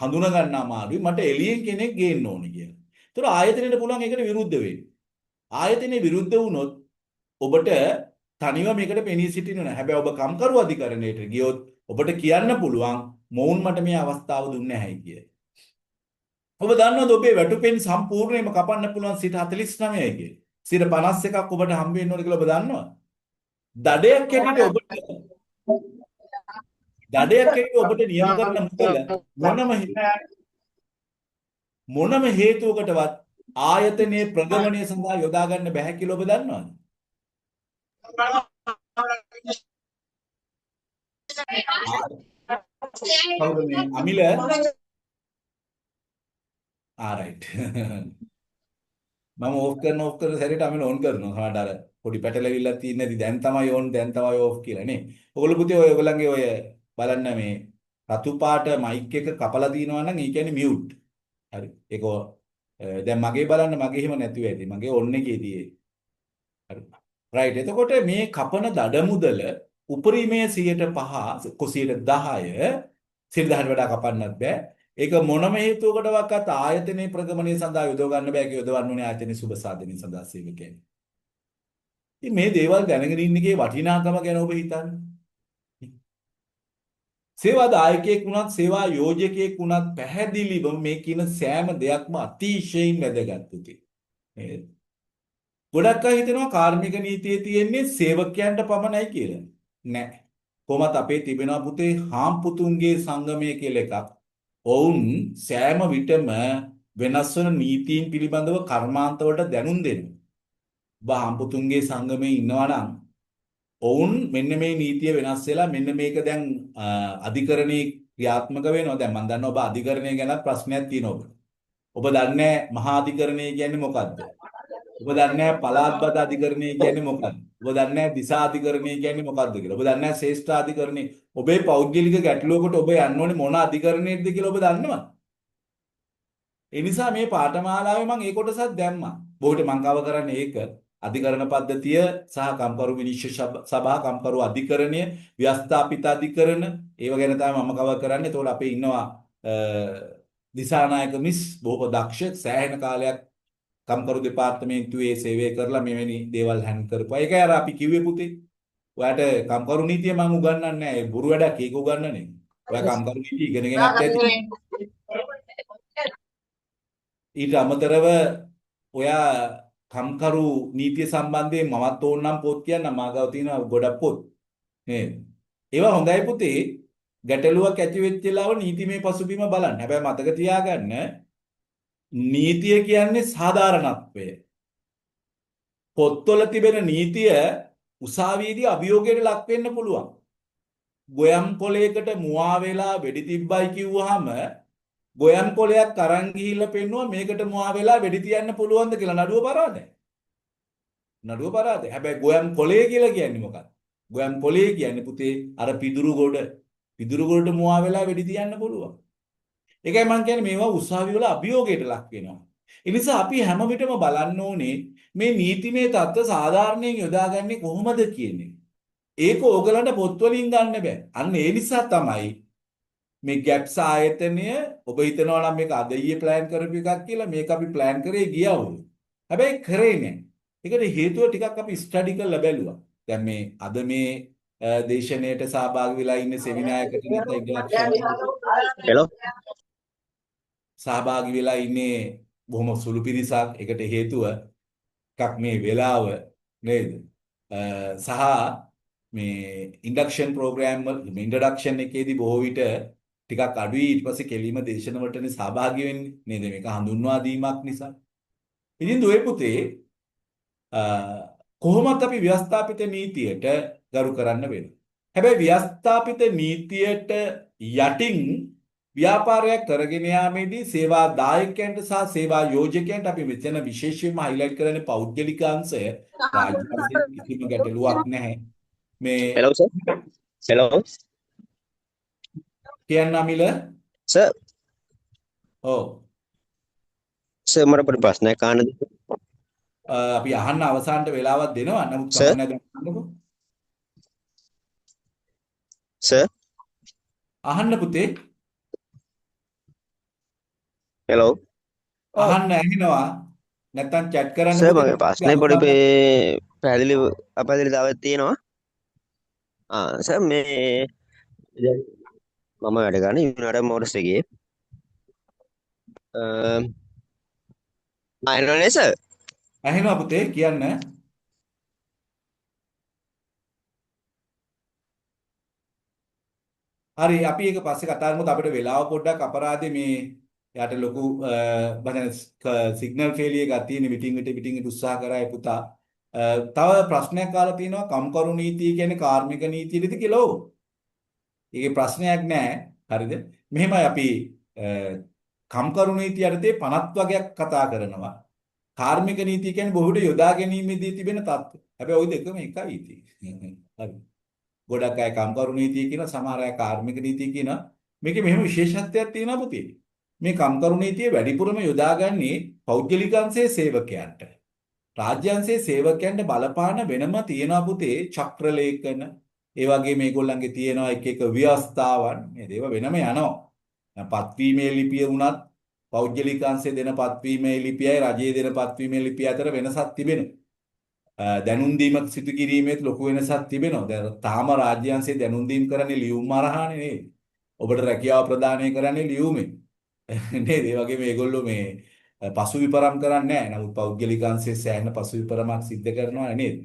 හඳුනා ගන්න අමාරුයි මට එළියෙන් කෙනෙක් ගේන්න ඕනේ කියලා. ඒතර ආයතනයට පුළුවන් ඒකට විරුද්ධ වෙන්න. ආයතනයේ විරුද්ධ වුණොත් ඔබට තනිව මේකට පෙනී සිටින්න නෑ. හැබැයි ඔබ කම්කරු අධිකරණයට ගියොත් ඔබට කියන්න පුළුවන් මොවුන් මට මේ අවස්ථාව දුන්නේ නැහැයි කියලා. ඔබ දන්නවද ඔබේ වැටුපෙන් සම්පූර්ණයෙන්ම කපන්න පුළුවන් 49යි කියලා. 51ක් ඔබට හම්බ වෙන්න ඕනේ කියලා ඔබ දන්නවද? දඩයක් හැටියට ඔබට නියම කරන මුදල මොනම හේතුවකටවත් ආයතනයේ ප්‍රගමණය සඳහා යොදා ගන්න බැහැ කියලා ඔබ දන්නවද? කවුද මේ අමිල? ආරයිට්. මම ඕෆ් කරන සැරේට අමිල ඔන් කරනවා. හරියට අර පොඩි පැටලවිල්ලක් තියෙන නැති දැන් තමයි ඔන් දැන් තමයි ඕෆ් කියලා නේ. ඔයගොල්ලෝ පුතේ ඔයගොල්ලන්ගේ ඔය බලන්න මේ රතු පාට මයික් එක කපලා තියනවා නම් ඒ කියන්නේ මියුට්. හරි. ඒක දැන් මගේ බලන්න මගේ එහෙම නැතුව ඇති. මගේ ඔන් එකේ තියෙයි. හරි. රයිට්. එතකොට මේ කපන දඩ මුදල උපරිමයේ 105 110 110ට වඩා කපන්නත් බෑ. ඒක මොනම හේතුවකටවත් ආයතනයේ ප්‍රගමනය සඳහා යොදව ගන්න බෑ කියලා යොදවන්න ඕනේ ආයතනයේ සුබ සාධනෙ සඳහා සේවකයන්. ඉතින් මේ දේවල් දැනගෙන ඉන්න එකේ වටිනාකම ගැන ඔබ හිතන්නේ. සේවා දායකයෙක් වුණත් සේවා යෝජකයෙක් වුණත් පැහැදිලිව මේ කියන සෑම දෙයක්ම අතිශයින් වැදගත් උති. නේද? ගොඩක් අය හිතනවා කාර්මික නීතියේ තියෙන්නේ සේවකයන්ට පමණයි කියලා. නෑ. කොහොමත් අපේ තිබෙනවා පුතේ හාම්පුතුන්ගේ සංගමය කියලා එකක්. ඔවුන් සෑම විටම වෙනස් වන නීතීන් පිළිබඳව කර්මාන්තවලට දැනුම් දෙනවා. ඔබ හාම්පුතුන්ගේ සංගමයේ ඉන්නවා නම් ඔවුන් මෙන්න මේ නීතිය වෙනස් වෙලා මෙන්න මේක දැන් අධිකරණයේ ක්‍රියාත්මක වෙනවා. දැන් මම දන්නවා ඔබ අධිකරණය ගැන ප්‍රශ්නයක් තියෙනවා ඔබ. ඔබ දන්නේ මහා අධිකරණය කියන්නේ මොකක්ද? ඔබ දන්නේ පළාත් බද අධිකරණය කියන්නේ මොකක්ද? ඔබ දන්නේ දිසා අධිකරණය කියන්නේ මොකක්ද කියලා. ඔබ දන්නේ ශ්‍රේෂ්ඨ අධිකරණය. ඔබේ පෞද්ගලික ගැටලුවකට ඔබ යන්න ඕනේ මොන අධිකරණයේද කියලා ඔබ දන්නවද? ඒ නිසා මේ පාඨමාලාවේ මම ඒ කොටසක් දැම්මා. බොහෝට මම කව කරන්නේ ඒක. අධිකරණ පද්ධතිය සහ කම්කරු විනිශ්චය සභා කම්කරු අධිකරණය ව්‍යවස්ථාපිත අධිකරණ ඒව ගැන තමයි මම කව කරන්නේ. ඒතකොට අපේ ඉන්නවා දිසානායක මිස් බොහෝ දක්ෂ සෑහෙන කාලයක් කම්කරු දෙපාර්තමේන්තුවේ සේවය කරලා මෙවැනි දේවල් හැන්ඩල් කරපුවා. ඒකයි අර අපි කිව්වේ පුතේ. ඔයාට කම්කරු නීතිය මම උගන්වන්නේ නැහැ. ඒ බොරු වැඩක් ඒක උගන්වන්නේ. ඔයා කම්කරු නීතිය ඉගෙනගෙනත් ඇති. ඊට අමතරව ඔයා කම්කරු නීතිය සම්බන්ධයෙන් මමත් ඕනනම් පොත් කියන්න මාගාව තියෙන ගොඩක් පොත්. නේද? ඒවා හොඳයි පුතේ. ගැටලුවක් ඇති වෙච්ච වෙලාව නීතිමය පසුබිම බලන්න. හැබැයි මතක තියාගන්න නීතිය කියන්නේ සාධාරණත්වය. පොත්වල තිබෙන නීතිය උසාවියේදී අභියෝගයට ලක් වෙන්න පුළුවන්. ගොයම් කොලයකට මුවා වෙලා වෙඩි තිබ්බයි කිව්වහම ගොයම් කොලයක් අරන් ගිහිල්ලා පෙන්නුවා මේකට මුවා වෙලා වෙඩි තියන්න පුළුවන්ද කියලා නඩුව පරාදයි. නඩුව පරාදයි. හැබැයි ගොයම් කොලය කියලා කියන්නේ මොකක්ද? ගොයම් කොලය කියන්නේ පුතේ අර පිදුරු ගොඩට මුවා වෙලා වෙඩි තියන්න පුළුවන්. ඒකයි මම කියන්නේ මේවා උසාවි වල අභියෝගයට ලක් වෙනවා. ඒ නිසා අපි හැම විටම බලන්න ඕනේ මේ නීතිමය தত্ত্ব සාධාරණයෙන් යොදාගන්නේ කොහොමද කියන්නේ. ඒක ඕගලන්ට පොත් වලින් ගන්න බෑ. අන්න ඒ නිසා තමයි මේ ගැප්ස් ආයතනය ඔබ හිතනවා නම් මේක අද ඊයේ ප්ලෑන් කරපු එකක් කියලා මේක අපි ප්ලෑන් කරේ ගිය අවුරුදු. හැබැයි කරේ නෑ. ඒකට හේතුව ටිකක් අපි ස්ටඩි කරලා බැලුවා. දැන් මේ අද මේ දේශනයට සහභාගී වෙලා ඉන්න සෙමිනාර් එකට නැත්නම් ඉන්ටරැක්ෂන් හෙලෝ සහභාගී වෙලා ඉන්නේ බොහොම සුළු පිරිසක්. ඒකට හේතුව එකක් මේ වෙලාව නේද? සහ මේ ඉන්ඩක්ෂන් ප්‍රෝග්‍රෑම් වල ඉන්ට්‍රොඩක්ෂන් එකේදී බොහෝ විට ටිකක් අඩුයි. ඊට පස්සේ කෙලිම දේශන වලටනේ සහභාගී වෙන්නේ නේද? මේක හඳුන්වා දීමක් නිසා. ඉතින් දුවේ පුතේ කොහොමත් අපි ව්‍යවස්ථාපිත නීතියට ගරු කරන්න වෙනවා. හැබැයි ව්‍යවස්ථාපිත නීතියට යටින් ව්‍යාපාරයක් කරගෙන යාමේදී සේවා දායකයන්ට සහ සේවා යෝජකයන්ට අපි මෙතන විශේෂයෙන්ම highlight කරන්නේ පෞද්ගලික අංශය. රාජ්‍ය කිසිම ගැටලුවක් නැහැ. මේ හෙලෝ සර් හෙලෝ කියන්න අමිල සර් ඔව් සර් මට පොඩි ප්‍රශ්නයක් අහන්නද අපි අහන්න අවසානට වෙලාවක් දෙනවා. නමුත් සර් කමක් නැහැ ගන්නකො. සර් අහන්න පුතේ. හෙලෝ ඔව් අහන්න ඇහෙනවා. නැත්තම් chat කරන්න සර් පුතේ. මගේ ප්‍රශ්නේ පොඩි පැහැදිලි අපහැදිලිතාවයක් තියෙනවා සර් මේ දැන් මම වැඩ ගන්න යුනයිටඩ් මෝටර්ස් එකේ අයනෝනේ සර් ඇහෙනවා පුතේ කියන්න. හරි අපි ඒක පස්සේ කතා කරමුත් අපිට වෙලාව පොඩ්ඩක් අපරාධේ මේ යාට ලොකු බදන සිග්නල් ෆේලියර් එකක් තියෙන විටින් විට උත්සාහ කරායි පුතා. තව ප්‍රශ්නයක් අහලා තිනවා කම්කරු නීතිය කියන්නේ කාර්මික නීතියද කියලා. ඔව්. ඒකේ ප්‍රශ්නයක් නැහැ. හරිද? මෙහෙමයි අපි කම්කරු නීතිය යටතේ 50 වගේක් කතා කරනවා. කාර්මික නීතිය කියන්නේ බොහෝ විට යොදා ගැනීමේදී තිබෙන තත්ත්ව. හැබැයි ওই දෙකම එකයි ඉතින්. හරි. ගොඩක් අය කම්කරු නීතිය කියන සමහර අය කාර්මික නීතිය කියන මේකේ මෙහෙම විශේෂත්වයක් තියෙනවා පුතේ. මේ කම්කරු නීතිය වැඩිපුරම යොදාගන්නේ පෞද්ගලික අංශයේ සේවකයන්ට. රාජ්‍ය අංශයේ සේවකයන්ට බලපාන වෙනම තියෙනවා පුතේ චක්‍ර ලේඛන. ඒ වගේ මේගොල්ලන්ගේ තියෙනවා එක එක ව්‍යවස්ථාවන්. මේ දේව වෙනම යනවා. දැන් පත්වීමේ ලිපිය වුණත් පෞද්ගලික අංශයේ දෙන පත්වීමේ ලිපියයි රජයේ දෙන පත්වීමේ ලිපිය අතර වෙනසක් තිබෙනවා. දැනුම් දීමක් සිදු කිරීමේත් ලොකු වෙනසක් තිබෙනවා. දැන් තාම රාජ්‍ය අංශයේ දැනුම් දීම් කරන්නේ ලියුම් අරහානේ නේද? ඔබට රැකියාව ප්‍රදානය කරන්නේ ලියුමෙන්. නේද? ඒ වගේ මේගොල්ලෝ මේ පසු විපරම් කරන්නේ නැහැ. නමුත් පෞද්ගලික අංශයේ සෑහෙන පසු විපරමක් සිද්ධ කරනවා නේද?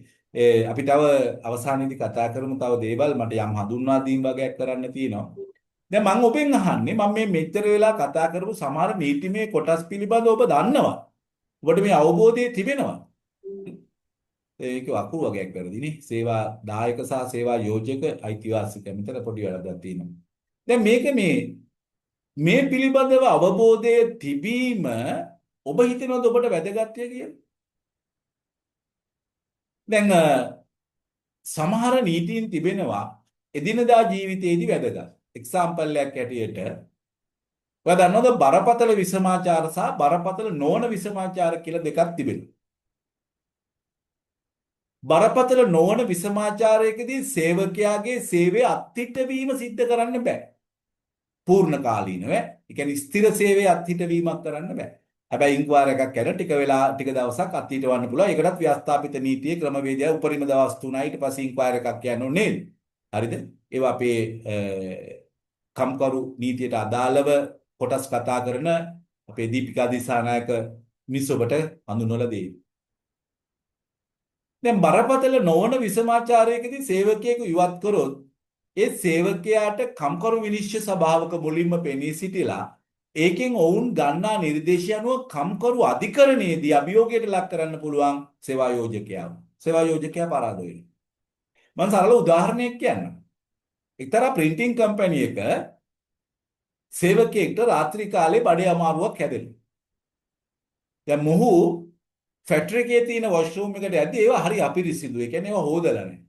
අපි තව අවසානයේදී කතා කරමු තව දේවල් මට යම් හඳුන්වා දීම් වගේක් කරන්න තියෙනවා. දැන් මම ඔබෙන් අහන්නේ මම මේ මෙච්චර වෙලා කතා කරපු සමහර නීතිමය කොටස් පිළිබඳව ඔබ දන්නවා. ඔබට මේ අවබෝධය තිබෙනවා. ඒක අකුරු වගේක් වැරදිනේ. සේවා දායක සහ සේවා යෝජක අයිතිවාසිකම් මෙතන පොඩි වැරද්දක් තියෙනවා. දැන් මේක මේ පිළිබඳව අවබෝධය තිබීම ඔබ හිතනවද ඔබට වැදගත්ය කියලා? දැන් සමහර නීතීන් තිබෙනවා එදිනදා ජීවිතයේදී වැදගත්. එක්සැම්පල් එකක් ඇටියට ඔයා දන්නවද බරපතල විසමාචාර සහ බරපතල නොවන විසමාචාර කියලා දෙකක් තිබෙනවා. බරපතල නොවන විසමාචාරයකදී සේවකයාගේ සේවය අත්හිටවීම සිද්ධ කරන්න බෑ. පූර්ණ කාලීනව. ඒ කියන්නේ ස්ථිර සේවයේ අත්හිටවීමක් කරන්න බෑ. හැබැයි ඉන්ක්වයර් එකක් කරලා ටික දවසක් අත්හිටවන්න පුළුවන්. ඒකටත් ව්‍යවස්ථාපිත නීතියේ ක්‍රමවේදය උපරිම දවස් 3යි ඊට පස්සේ ඉන්ක්වයර් එකක් යන්න ඕනේ නේද? හරිද? ඒවා අපේ කම්කරු නීතියට අදාළව කොටස් කතා කරන අපේ දීපිකා දිසානායක මිස් ඔබට හඳුන්වලා දෙයි. දැන් බරපතල නොවන විසමාචාරයකදී සේවකයෙකු ඉවත් කරොත් ඒ සේවකයාට කම්කරු විනිශ්චය සභාවක මුලින්ම පෙනී සිටිලා ඒකෙන් ඔවුන් ගන්නා නිර්දේශය අනුව කම්කරු අධිකරණයේදී අභියෝගයට ලක් කරන්න පුළුවන් සේවා යෝජකයා. සේවා යෝජකයා පරාද වෙනවා. මම සරල උදාහරණයක් කියන්නම්. එක්තරා printing company එක සේවකයෙක්ට රාත්‍රී කාලේ බඩේ අමාරුවක් හැදෙනවා. දැන් මොහු ෆැක්ටරි එකේ තියෙන වොෂ්රූම් එකට යද්දී ඒවා හරි අපිරිසිදු. ඒ කියන්නේ ඒවා හොදලා නැහැ.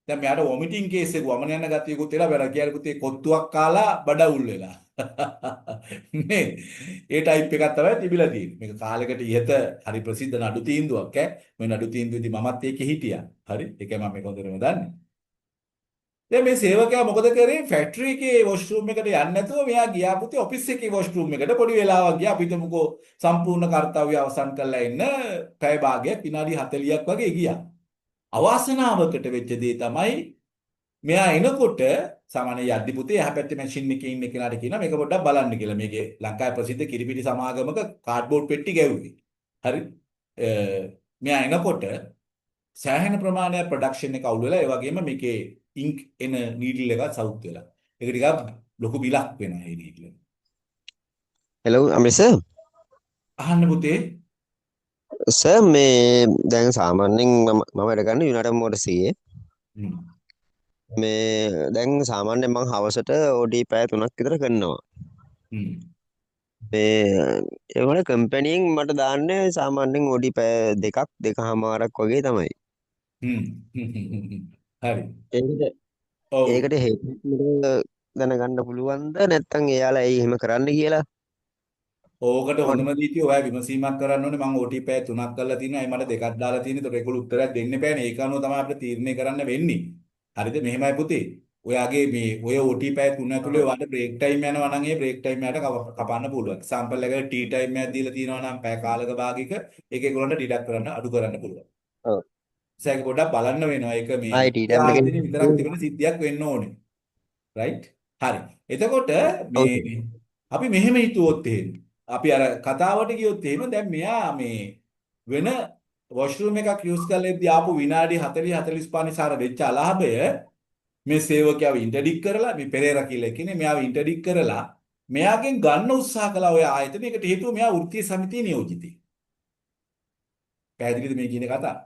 දැන් මෙයාට වොමිටිං කේස් එක වමන යන ගතියකුත් වෙලා බර කියලා පුතේ කොත්තුවක් කාලා බඩ උල් වෙලා. නේ ඒ ටයිප් එකක් තමයි තිබිලා තියෙන්නේ. මේක කාලයකට ඉහත හරි ප්‍රසිද්ධ නඩු තීන්දුවක් ඈ. මේ නඩු තීන්දුවේදී මමත් ඒකේ හිටියා. හරි. ඒකයි මම මේක හොඳටම දන්නේ. දැන් මේ සේවකයා මොකද කරේ? ෆැක්ටරි එකේ වොෂ්රූම් එකට යන්නේ නැතුව මෙයා ගියා පුතේ ඔෆිස් එකේ වොෂ්රූම් එකට පොඩි වෙලාවක් ගියා. අපි හිතමුකෝ සම්පූර්ණ කාර්යය අවසන් කරලා එන්න පැය භාගයක් විනාඩි 40ක් වගේ ගියා. අවාසනාවකට වෙච්ච දේ තමයි මෙයා එනකොට සාමාන්‍ය යද්දි පුතේ එහා පැත්තේ මැෂින් එකේ ඉන්න කෙනාට කියනවා මේක පොඩ්ඩක් බලන්න කියලා. මේකේ ලංකාවේ ප්‍රසිද්ධ කිරිපිටි සමාගමක කාඩ්බෝඩ් පෙට්ටි ගැව්වේ. හරි. මෙයා එනකොට සෑහෙන ප්‍රමාණයක් ප්‍රොඩක්ෂන් එක අවුල් වෙලා ඒ වගේම මේකේ ඉන්ක් එන නීඩල් එක සවුත් වෙලා. ඒක ටිකක් ලොකු බිලක් වෙනවා මේ නීඩල් එක. හෙලෝ අමරේ සර්. අහන්න පුතේ. සර් මේ දැන් සාමාන්‍යයෙන් මම වැඩ කරන්නේ යුනයිටඩ් මෝටර්ස් එකේ. හ්ම්. මේ දැන් සාමාන්‍යයෙන් මම හවසට OD පැය 3ක් විතර කරනවා. හ්ම්. මේ ඒවල කම්පැනියෙන් මට දාන්නේ සාමාන්‍යයෙන් OD පැය 2ක් 2කමාරක් වගේ තමයි. හ්ම්. හරි. ඒකට ඔව්. ඒකට හේතු දැනගන්න පුළුවන්ද නැත්නම් එයාලා ඇයි එහෙම කරන්න කියලා? ඕකට හොඳම දීතිය ඔයා විමසීමක් කරන්න ඕනේ. මම OT පැය 3ක් කරලා තියෙනවා. අයි මට දෙකක් දාලා තියෙනවා. ඒකට ඒගොල්ලෝ උත්තරයක් දෙන්න බෑනේ. ඒක අනුව තමයි අපිට තීරණය කරන්න වෙන්නේ. හරිද? මෙහෙමයි පුතේ. ඔයාගේ මේ ඔය OT පැය 3 ඇතුලේ ඔයාට බ්‍රේක් ටයිම් යනවා නම් ඒ බ්‍රේක් ටයිම් එකට කපන්න පුළුවන්. එක්සැම්පල් එකකට ටී ටයිම් එකක් දීලා තියෙනවා නම් පැය කාලක භාගයක ඒක ඒගොල්ලන්ට ඩිඩක්ට් කරන්න අඩු කරන්න පුළුවන්. ඔව්. ඒක පොඩ්ඩක් බලන්න වෙනවා. ඒක මේ ආයි ටීටම් එකේ ආයතනෙ විතරක් තිබෙන සිද්ධියක් වෙන්න ඕනේ. රයිට්? හරි. එතකොට ඔව් මේ අපි මෙහෙම හිතුවොත් එහෙම අපි අර කතාවට ගියොත් එහෙම දැන් මෙයා මේ වෙන වොෂ්රූම් එකක් යූස් කරලා ආපු විනාඩි 40 45 නිසාර වෙච්ච අලාභය මේ සේවකයාව ඉන්ටර්ඩික් කරලා මේ පෙරේරා කියලා කියන්නේ මෙයාව ඉන්ටර්ඩික් කරලා මෙයාගෙන් ගන්න උත්සාහ කළා ඔය ආයතනයකට හේතුව මෙයා වෘත්තීය සමිතිය නියෝජිතයි. පැහැදිලිද මේ කියන කතාව?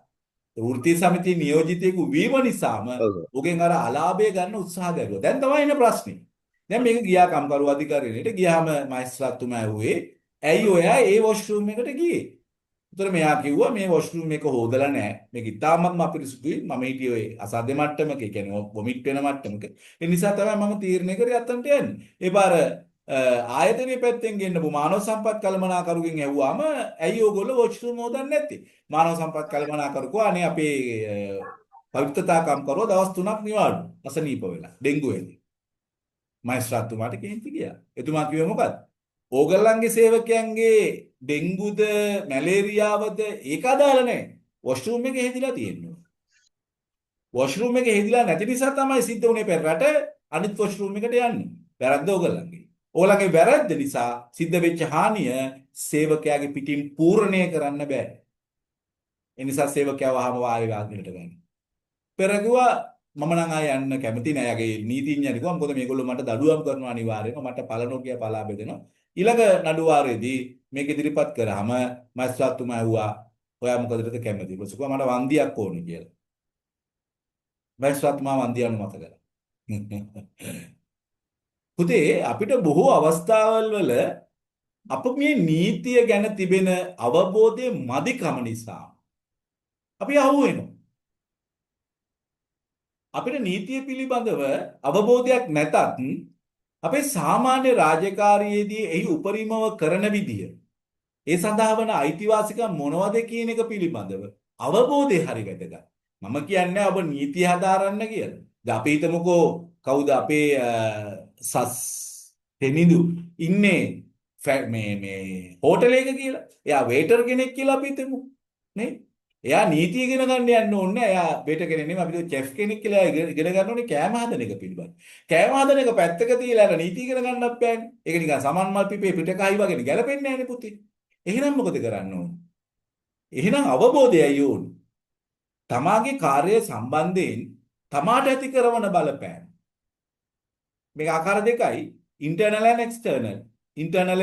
වෘත්තීය සමිතිය නියෝජිතයෙකු වීම නිසාම ඔව්. ඔගෙන් අර අලාභය ගන්න උත්සාහ කරුවා. දැන් තමයි එන ප්‍රශ්නේ. දැන් මේක ගියා කම්කරු අධිකාරියට ගියාම මහේස්ත්‍රාත්තුමා ඇහුවේ ඇයි ඔයා ඒ වොෂ්රූම් එකට ගියේ? උතර මෙයා කිව්වා මේ වොෂ්රූම් එක හොදලා නැහැ. මේක ඉතාමත්ම අපිරිසුදුයි. මම හිටියේ ඔය අසාධ්‍ය මට්ටමක, ඒ කියන්නේ වොමිට් වෙන මට්ටමක. ඒ නිසා තමයි මම තීරණය කරේ අතන්ට යන්නේ. ඒ පාර ආයතනයේ පැත්තෙන් ගෙන්නපු මානව සම්පත් කළමනාකරුගෙන් ඇහුවාම ඇයි ඕගොල්ලෝ වොෂ්රූම් හොදන්නේ නැත්තේ? මානව සම්පත් කළමනාකරු කිව්වා අනේ අපේ පවිත්‍රතා කම්කරුවා දවස් 3ක් නිවාඩු. අසනීප වෙලා. ඩෙන්ගු වෙලා. මහේස්ත්‍රාත්තුමාට කේන්ති ගියා. එතුමා කිව්වේ මොකද්ද? ඕගොල්ලන්ගේ සේවකයන්ගේ ඩෙන්ගුද මැලේරියාවද ඒක අදාළ නැහැ. වොෂ්රූම් එකේ හැදිලා තියෙනවා. වොෂ්රූම් එකේ හැදිලා නැති නිසා තමයි සිද්ධ වුනේ පෙරට අනිත් වොෂ්රූම් එකට යන්නේ. වැරද්ද ඕගොල්ලන්ගේ. ඕගොල්ලන්ගේ වැරද්ද නිසා සිද්ධ වෙච්ච හානිය සේවකයාගේ පිටින් පූර්ණණය කරන්න බෑ. ඒ නිසා සේවකයා වහම වාරේ වාග්ගලට ගන්න. පෙරගුවා මම නම් ආය යන්න කැමති නෑ. යගේ නීතිඥයා කිව්වා මොකද මේගොල්ලෝ මට දඩුවම් කරනවා අනිවාර්යයෙන්ම මට පළනෝකිය පලා බෙදෙනවා. ඊළඟ නඩුවාරේදී මේක ඉදිරිපත් කරාම මහේස්ත්‍රාත්තුමා ඇහුවා ඔයා මොකදද කැමති? ඊපස්සේ මට වන්දියක් ඕනේ කියලා. මහේස්ත්‍රාත්තුමා වන්දිය අනුමත කළා. පුතේ අපිට බොහෝ අවස්ථාවල් වල අප මේ නීතිය ගැන තිබෙන අවබෝධය මදිකම නිසා අපි අහු වෙනවා. අපිට නීතිය පිළිබඳව අවබෝධයක් නැතත් අපේ සාමාන්‍ය රාජකාරියේදී එහි උපරිමව කරන විදිය ඒ සඳහා වන අයිතිවාසිකම් මොනවද කියන එක පිළිබඳව අවබෝධය හරි වැදගත්. මම කියන්නේ ඔබ නීතිය හදාරන්න කියලා. දැන් අපි හිතමුකෝ කවුද අපේ සස් තෙනිදු ඉන්නේ මේ හෝටලයක කියලා. එයා වේටර් කෙනෙක් කියලා අපි හිතමු. නේ? එයා නීතිය ඉගෙන ගන්න යන්න ඕනේ. එයා වේටර් කෙනෙක් නෙමෙයි අපි චෙෆ් කෙනෙක් කියලා ඉගෙන ගන්න ඕනේ කෑම හදන එක පිළිබඳ. කෑම හදන එක පැත්තක තියලා අර නීතිය ඉගෙන ගන්නත් බෑනේ. ඒක නිකන් සමන් මල් පිපේ පිටකයි වගේ ගැලපෙන්නේ නැහැනේ පුතේ. එහෙනම් මොකද කරන්න ඕනේ? එහෙනම් අවබෝධයයි ඕනේ. තමාගේ කාර්යය සම්බන්ධයෙන් තමාට ඇති කරන බලපෑම. මේක ආකාර දෙකයි internal and external. internal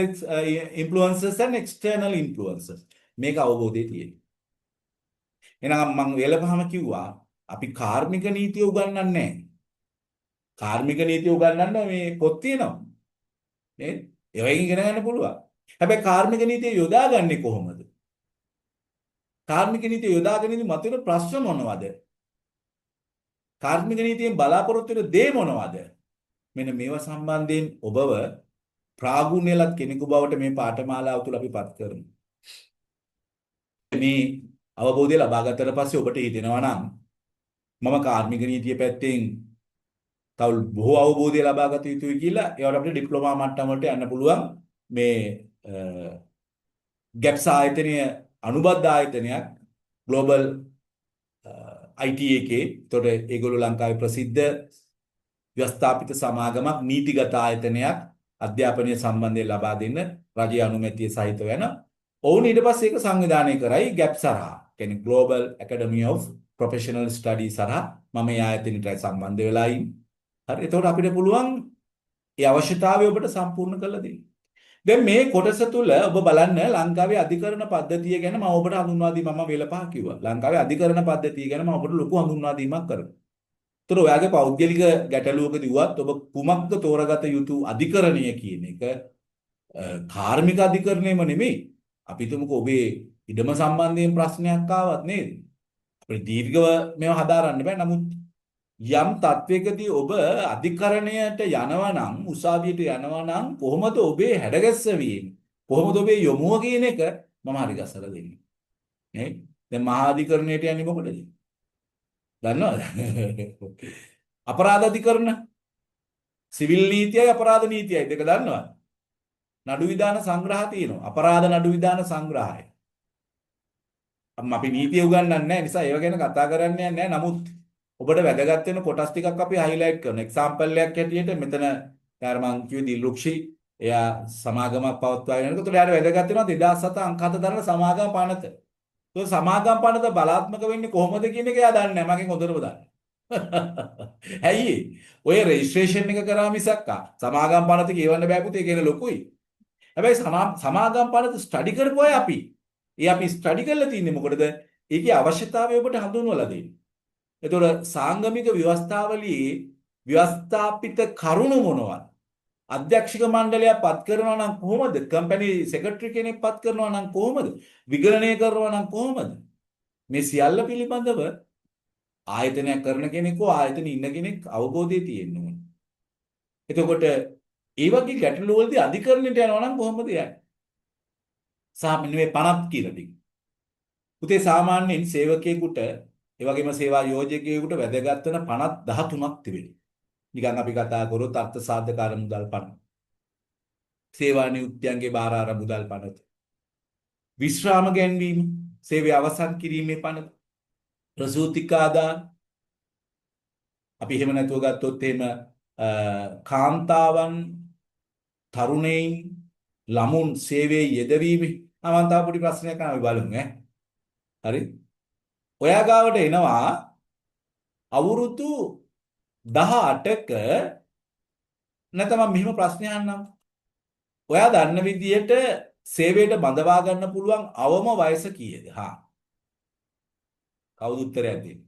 influences and external influences. මේක අවබෝධය තියෙනවා. එහෙනම් මම වෙලපහම කිව්වා අපි කාර්මික නීතිය උගන්වන්නේ නැහැ. කාර්මික නීතිය උගන්වන්න මේ පොත් තියෙනවා. නේද? ඒවයින් ඉගෙන ගන්න පුළුවන්. හැබැයි කාර්මික නීතිය යොදාගන්නේ කොහොමද? කාර්මික නීතිය යොදාගෙන ඉඳි මතුවෙන ප්‍රශ්න මොනවද? කාර්මික නීතියෙන් බලාපොරොත්තු වෙන දේ මොනවද? මෙන්න මේවා සම්බන්ධයෙන් ඔබව ප්‍රාගුණ්‍යලත් කෙනෙකු බවට මේ පාඨමාලාව තුළ අපි පත් කරමු. මේ අවබෝධය ලබා ගත්තට පස්සේ ඔබට හිතෙනවා නම් මම කාර්මික නීතිය පැත්තෙන් තව බොහෝ අවබෝධය ලබා ගත යුතුයි කියලා ඒවට අපිට ඩිප්ලෝමා මට්ටම වලට යන්න පුළුවන්. මේ ගැප්ස් ආයතනය අනුබද්ධ ආයතනයක් ග්ලෝබල් IT එකේ. එතකොට ඒගොල්ලෝ ලංකාවේ ප්‍රසිද්ධ ව්‍යවස්ථාපිත සමාගමක්, නීතිගත ආයතනයක්, අධ්‍යාපනය සම්බන්ධයෙන් ලබා දෙන්න රජයේ අනුමැතිය සහිතව යන. ඔවුන් ඊට පස්සේ ඒක සංවිධානය කරයි ගැප්ස් හරහා. කියන්නේ Global Academy of Professional Studies හරහා මම මේ ආයතනයටයි සම්බන්ධ වෙලා ඉන්නේ. හරි. එතකොට අපිට පුළුවන් ඒ අවශ්‍යතාවය ඔබට සම්පූර්ණ කරලා දෙන්න. දැන් මේ කොටස තුල ඔබ බලන්න ලංකාවේ අධිකරණ පද්ධතිය ගැන මම ඔබට හඳුන්වා දී මම වෙලපහ කිව්වා. ලංකාවේ අධිකරණ පද්ධතිය ගැන මම ඔබට ලොකු හඳුන්වා දීමක් කරනවා. ඒතර ඔයාගේ පෞද්ගලික ගැටලුවකදී වුවත් ඔබ කුමක්ද තෝරගත යුතු අධිකරණය කියන එක කාර්මික අධිකරණයම නෙමෙයි. අපි හිතමුකෝ ඔබේ ඉඩම සම්බන්ධයෙන් ප්‍රශ්නයක් ආවත් නේද? අපිට දීර්ඝව මේව හදාරන්න බෑ. නමුත් යම් තත්වයකදී ඔබ අධිකරණයට යනවා නම්, උසාවියට යනවා නම් කොහොමද ඔබේ හැඩගැස්වීම, කොහොමද ඔබේ යොමුව කියන එක මම හරි ගස්සලා දෙන්නේ. නේ? දැන් මහා අධිකරණයට යන්නේ මොකටද? දන්නවද? අපරාධ අධිකරණ, සිවිල් නීතියයි අපරාධ නීතියයි දෙක දන්නවද? නඩු විධාන සංග්‍රහ තියෙනවා. අපරාධ නඩු විධාන සංග්‍රහය. අපි නීතිය උගන්වන්නේ නැහැ නිසා ඒව ගැන කතා කරන්නේ නැහැ. නමුත් ඔබට වැදගත් වෙන කොටස් ටිකක් අපි හයිලයිට් කරනවා. එක්සැම්පල් එකක් හැටියට මෙතන යාර මං කිව්වේ දිල්රුක්ෂි එයා සමාගමක් පවත්වාගෙන යනකොට එයාට වැදගත් වෙනවා 2007 අංක 7 දරන සමාගම පනත. ඒ සමාගම් පනත බලාත්මක වෙන්නේ කොහොමද කියන එක එයා දන්නේ නැහැ. මගෙන් හොඳටම දන්නවා. ඇයි? ඔය රෙජිස්ට්‍රේෂන් එක කරා මිසක් සමාගම් පනත කියවන්න බෑ පුතේ කියන ලොකුයි. හැබැයි සමාගම් පනත ස්ටඩි කරපු අය අපි. අපි ස්ටඩි කරලා තින්නේ මොකටද? ඒකේ අවශ්‍යතාවය ඔබට හඳුන්වලා දෙන්න. එතකොට සාංගමික ව්‍යවස්ථාවලියේ ව්‍යවස්ථාපිත කරුණු මොනවද? අධ්‍යක්ෂක මණ්ඩලයක් පත් කරනවා නම් කොහොමද? කම්පැනි සෙක්‍රටරි කෙනෙක් පත් කරනවා නම් කොහොමද? විගණනය කරනවා නම් කොහොමද? මේ සියල්ල පිළිබඳව ආයතනයක් කරන කෙනෙකෝ ආයතන ඉන්න කෙනෙක් අවබෝධය තියෙන්න ඕනේ. එතකොට ඒ වගේ ගැටලු වලදී අධිකරණයට යනවා නම් කොහොමද යන්නේ? සාමාන්‍ය මේ පනත් කියලා ටික. පුතේ සාමාන්‍යයෙන් සේවකයෙකුට ඒ වගේම සේවා යෝජකයෙකුට වැදගත් වෙන පනත් 13ක් තිබෙනවා. නිකන් අපි කතා කරොත් අර්ථ සාධකාර මුදල් පනත. සේවා නියුක්තියන්ගේ බාර ආර මුදල් පනත. විශ්‍රාම ගැන්වීම, සේවය අවසන් කිරීමේ පනත. ප්‍රසූතිකාදාන. අපි එහෙම නැතුව ගත්තොත් එහෙම කාන්තාවන්, තරුණයින්, ළමුන් සේවයේ යෙදවීමේ අමන්තාව පොඩි ප්‍රශ්නයක් අපි බලමු ඈ. හරි? ඔයා ගාවට එනවා අවුරුදු 18ක නැත්නම් මම මෙහෙම ප්‍රශ්නයක් අහන්නම්. ඔයා දන්න විදියට සේවයට බඳවා ගන්න පුළුවන් අවම වයස කීයද? හා. කවුද උත්තරයක් දෙන්නේ?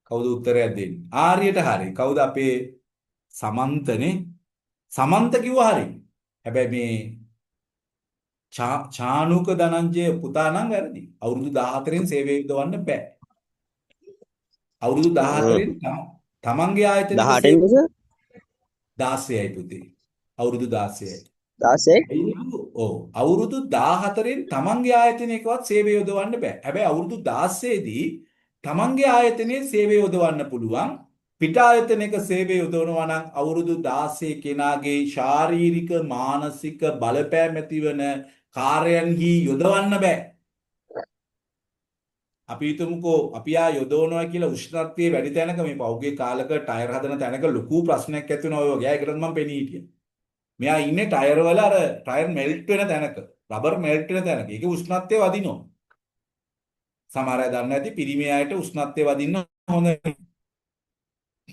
කවුද උත්තරයක් දෙන්නේ? ආර්යයට හරි. කවුද අපේ සමන්තනේ? සමන්ත කිව්වා හරි. හැබැයි මේ චානුක ධනංජය පුතා නම් වැරදි. අවුරුදු 14න් සේවය යොදවන්න බෑ. අවුරුදු 14න් තමන්ගේ ආයතනයේ 18 16යි පුතේ. අවුරුදු 16යි. 16 ඔව්. අවුරුදු 14න් තමන්ගේ ආයතනයකවත් සේවය යොදවන්න බෑ. හැබැයි අවුරුදු 16 දී තමන්ගේ ආයතනයේ සේවය යොදවන්න පුළුවන්. පිට ආයතනයක සේවය යොදවනවා නම් අවුරුදු 16 කෙනාගේ ශාරීරික මානසික බලපෑම් ඇතිවන කාර්යයන්හි යොදවන්න බෑ. අපි හිතමුකෝ අපි යොදවනවා කියලා උෂ්ණත්වයේ වැඩි තැනක මේ පෞද්ගලික කාලක ටයර් හදන තැනක ලොකු ප්‍රශ්නයක් ඇති වෙනවා ඔය වගේ. ඒකටත් මම පෙනී හිටියා. මෙයා ඉන්නේ ටයර් වල අර ටයර් මෙල්ට් වෙන තැනක, රබර් මෙල්ට් වෙන තැනක. ඒකේ උෂ්ණත්වය වදිනවා. සමහර අය දන්නේ නැති පිරිමි අයට උෂ්ණත්වය වදින්න හොඳ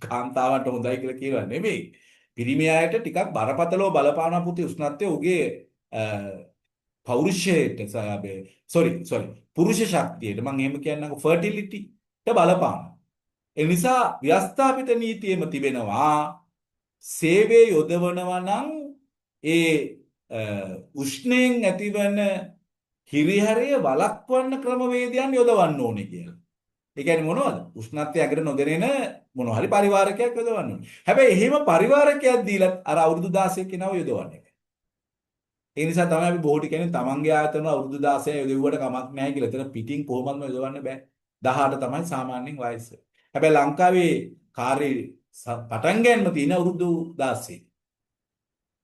කාන්තාවන්ට හොඳයි කියලා කියනවා නෙමෙයි. පිරිමි අයට ටිකක් බරපතලව බලපාන පුතේ උෂ්ණත්වය උගේ පෞරුෂයට සෝරි පුරුෂ ශක්තියට මම එහෙම කියන්නකෝ ෆර්ටිලිටි ට බලපාන. ඒ නිසා ව්‍යවස්ථාපිත නීතියෙම තිබෙනවා සේවයේ යොදවනවා නම් ඒ උෂ්ණයෙන් ඇතිවන හිරිහැරය වළක්වන්න ක්‍රමවේදයන් යොදවන්න ඕනේ කියලා. ඒ කියන්නේ මොනවද? උෂ්ණත්වය ඇඟට නොදැනෙන මොනවා හරි පරිවාරකයක් යොදවන්න ඕනේ. හැබැයි එහෙම පරිවාරකයක් දීලා අර අවුරුදු 16 කෙනාව යොදවන්නේ. ඒ නිසා තමයි අපි බොහෝටි කියන්නේ තමන්ගේ ආයතන අවුරුදු 16 යොදවුවට කමක් නැහැ කියලා. එතන පිටින් කොහොමත්ම යොදවන්න බෑ. 18 තමයි සාමාන්‍යයෙන් වයස. හැබැයි ලංකාවේ කාර්ය පටන් ගන්නම තියෙන අවුරුදු 16.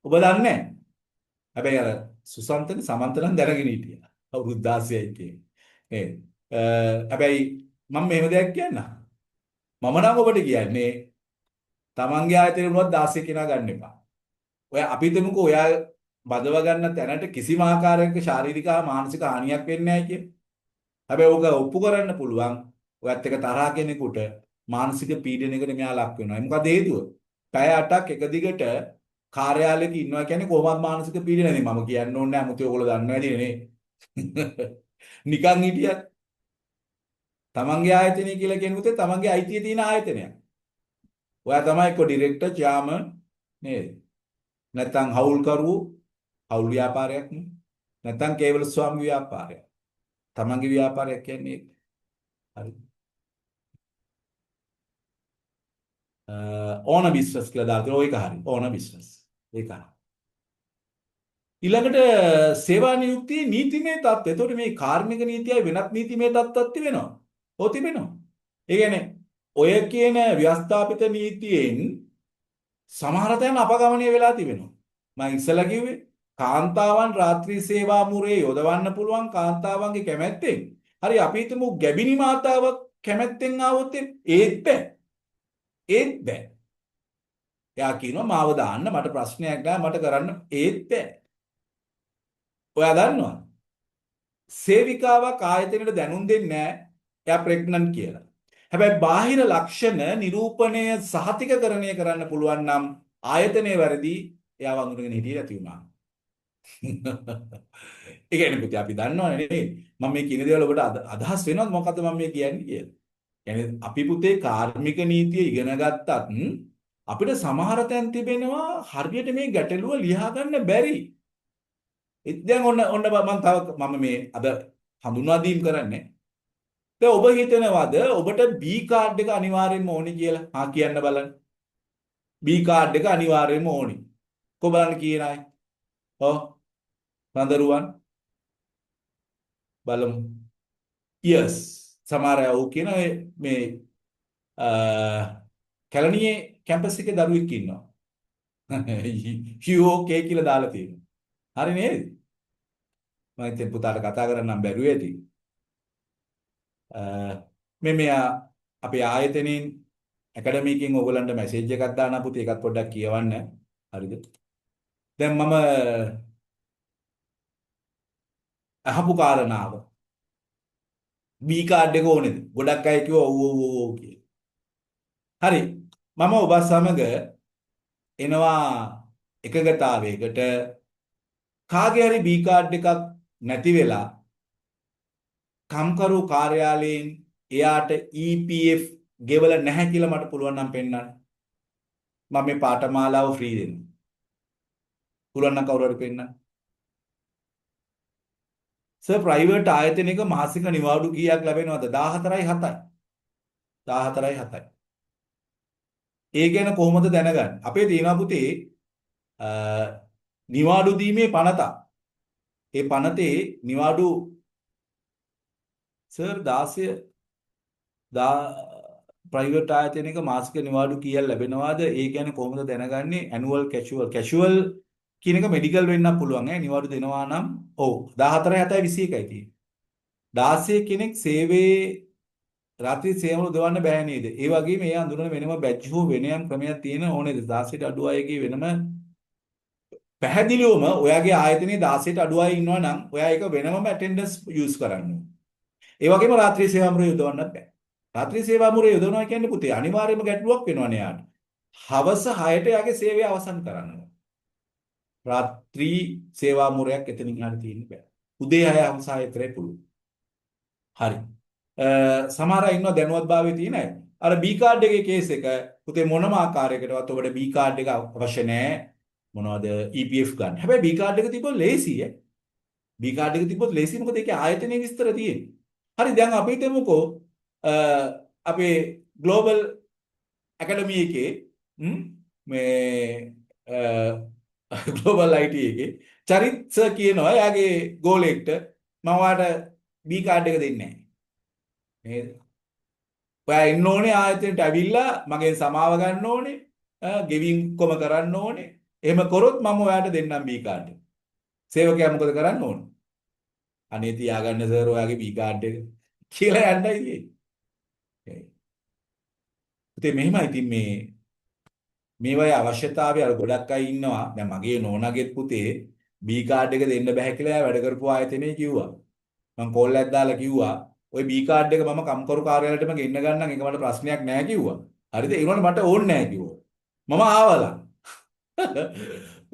ඔබ දන්නේ නැහැ. හැබැයි අර සුසන්තන සමන්තනම් දැනගෙන හිටියා. අවුරුදු 16යි කියන්නේ. නේද? හැබැයි මම මෙහෙම දෙයක් කියන්නම්. මම නම් ඔබට කියන්නේ තමන්ගේ ආයතනය වුණත් 16 කෙනා ගන්න එපා. ඔය අපි හිතමුකෝ ඔයා බදව ගන්න තැනට කිසිම ආකාරයක ශාරීරික හා මානසික හානියක් වෙන්නේ නැහැ කිය. හැබැයි ඔක ඔප්පු කරන්න පුළුවන්. ඔයත් එක තරහා කෙනෙකුට මානසික පීඩනයකට මෙයා ලක් වෙනවා. මොකද හේතුව? පැය 8ක් එක දිගට කාර්යාලයක ඉන්නවා කියන්නේ කොහොමද මානසික පීඩනයද? මම කියන්න ඕනේ නැහැ. මුතු ඔයගොල්ලෝ දන්නේ නැති නේ. නිකන් හිටියත් තමන්ගේ ආයතනය කියලා කියනකොට තමන්ගේ අයිතිය තියෙන ආයතනයක්. ඔයා තමයි එක්ක ඩිරෙක්ටර්, චෙයාමන් නේද? නැත්නම් හවුල්කරුවෝ හවුල් ව්‍යාපාරයක් නේ. නැත්නම් කේවල ස්වාමි ව්‍යාපාරයක්. තමන්ගේ ව්‍යාපාරයක් කියන්නේ ඒක. හරි. ඕන බිස්නස් කියලා දාලා තියෙනවා. ඒක හරි. ඕන බිස්නස්. ඒක හරි. ඊළඟට සේවා නියුක්තියේ නීතිමය තත්ත්වය. එතකොට මේ කාර්මික නීතියයි වෙනත් නීතිමය තත්ත්වයක් තිබෙනවා. ඔව් තිබෙනවා. ඒ කියන්නේ ඔය කියන ව්‍යවස්ථාපිත නීතියෙන් සමහර තැන් අපගමනය වෙලා තිබෙනවා. මම ඉස්සලා කිව්වේ කාන්තාවන් රාත්‍රී සේවා මුරේ යොදවන්න පුළුවන් කාන්තාවන්ගේ කැමැත්තෙන්. හරි අපි හිතමු ගැබිනි මාතාවක් කැමැත්තෙන් ආවොත් ඒත් බෑ. ඒත් බෑ. එයා කියනවා මාව දාන්න මට ප්‍රශ්නයක් නෑ මට කරන්න ඒත් බෑ. ඔයා දන්නවා සේවිකාවක් ආයතනයට දැනුම් දෙන්නේ නෑ එයා ප්‍රෙග්නන්ට් කියලා. හැබැයි බාහිර ලක්ෂණ නිරූපණය සහතිකකරණය කරන්න පුළුවන් නම් ආයතනයේ වැරදි එයා වඳුරගෙන හිටියේ නැති වුණා. ඒ කියන්නේ පුතේ අපි දන්නවනේ නේද? මම මේ කියන දේවල් ඔබට අදහස් වෙනවද මොකද්ද මම මේ කියන්නේ කියලා? يعني අපි පුතේ කාර්මික නීතිය ඉගෙන ගත්තත් අපිට සමහර තැන් තිබෙනවා හරියට මේ ගැටලුව ලියා ගන්න බැරි. දැන් ඔන්න මම මේ අද හඳුන්වා දීම් කරන්නේ. දැන් ඔබ හිතනවාද ඔබට B කාඩ් එක අනිවාර්යෙන්ම ඕනි කියලා? හා කියන්න බලන්න. B කාඩ් එක අනිවාර්යෙන්ම ඕනි. කො බලන්න කියන අය. ඔව්. නන්දරුවන් බලමු. yes. සමහර අය ඔව් කියන මේ කැලණියේ කැම්පස් එකේ දරුවෙක් ඉන්නවා. UK කියලා දාලා තියෙනවා. හරි නේද? මම ඉතින් පුතාට කතා කරන්නම් බැරුවේ ඇති. මෙයා අපේ ආයතනයෙන් ඇකඩමිකෙන් ඕගලන්ට මැසේජ් එකක් දාන්න පුතේ ඒකත් පොඩ්ඩක් කියවන්න. හරිද? දැන් මම අහපු කාරණාව B කාඩ් එක ඕනේද? ගොඩක් අය කිව්වා ඔව් කියලා. හරි. මම ඔබ සමග එනවා එකගතාවයකට කාගේ හරි B කාඩ් එකක් නැති වෙලා කම්කරු කාර්යාලයෙන් එයාට EPF ගෙවල නැහැ කියලා මට පුළුවන් නම් පෙන්නන්න. මම මේ පාඨමාලාව ෆ්‍රී දෙන්න. පුළුවන් නම් කවුරු හරි පෙන්නන්න. සර් ප්‍රයිවට් ආයතනයක මාසික නිවාඩු කීයක් ලැබෙනවද? 14යි 7යි. 14යි 7යි. ඒ ගැන කොහොමද දැනගන්නේ? අපේ තියෙනවා පුතේ නිවාඩු දීමේ පනතක්. ඒ පනතේ නිවාඩු සර් 16 ප්‍රයිවට් ආයතනයක මාසික නිවාඩු කීයක් ලැබෙනවද? ඒ කියන්නේ කොහොමද දැනගන්නේ? ඇනුවල් කැෂුවල් කියන එක මෙඩිකල් වෙන්න පුළුවන් ඈ නිවාඩු දෙනවා නම් ඔව් 14 7 21යි තියෙන්නේ 16 කෙනෙක් සේවයේ රාත්‍රී සේවවල දවන්න බෑ නේද ඒ වගේම ඒ අඳුරන වෙනම බැච් හෝ වෙනයම් ක්‍රමයක් තියෙන ඕනේද 16ට අඩු අයගේ වෙනම පැහැදිලිවම ඔයාගේ ආයතනයේ 16ට අඩු අය ඉන්නවා නම් ඔයා ඒක වෙනමම ඇටෙන්ඩන්ස් යූස් කරන්න ඕනේ ඒ වගේම රාත්‍රී සේවා මුරේ යොදවන්නත් බෑ රාත්‍රී සේවා මුරේ යොදවනවා කියන්නේ පුතේ අනිවාර්යයෙන්ම ගැටලුවක් වෙනවනේ යාට හවස 6ට යාගේ සේවය අවසන් කරන්න ඕනේ රාත්‍රී සේවා මුරයක් එතනින් හරිය තියෙන්න බෑ. උදේ 6 හවස 6 විතරයි පුළුවන්. හරි. සමහර අය ඉන්නවා දැනුවත්භාවයේ තියෙන අය. අර B කාඩ් එකේ කේස් එක පුතේ මොනම ආකාරයකටවත් ඔබට B කාඩ් එක අවශ්‍ය නැහැ. මොනවද EPF ගන්න. හැබැයි B කාඩ් එක තිබ්බොත් ලේසි ඈ. B කාඩ් එක තිබ්බොත් ලේසි මොකද ඒකේ ආයතනයේ විස්තර තියෙන්නේ. හරි දැන් අපි හිතමුකෝ අපේ ග්ලෝබල් ඇකඩමි එකේ මේ ග්ලෝබල් IT එකේ චරිත් සර් කියනවා එයාගේ ගෝලෙක්ට මම ඔයාලට B කාඩ් එක දෙන්නේ නැහැ. නේද? ඔයා එන්න ඕනේ ආයතනයට ඇවිල්ලා මගෙන් සමාව ගන්න ඕනේ. ගෙවින් කොම කරන්න ඕනේ. එහෙම කරොත් මම ඔයාලට දෙන්නම් B කාඩ් එක. සේවකයා මොකද කරන්න ඕනේ? අනේ තියාගන්න සර් ඔයාගේ B කාඩ් එක කියලා යන්නයි තියෙන්නේ. ඉතින් මෙහෙමයි ඉතින් මේවයේ අවශ්‍යතාවය අර ගොඩක් අය ඉන්නවා. දැන් මගේ නෝනාගෙත් පුතේ B කාඩ් එක දෙන්න බෑ කියලා එයා වැඩ කරපු ආයතනයේ කිව්වා. මම කෝල් එකක් දාලා කිව්වා ওই B කාඩ් එක මම කම්කරු කාර්යාලයටම ගෙන්න ගන්නම් ඒක මට ප්‍රශ්නයක් නෑ කිව්වා. හරිද? ඒ වුණාට මට ඕනේ නෑ කිව්වා. මම ආවලා.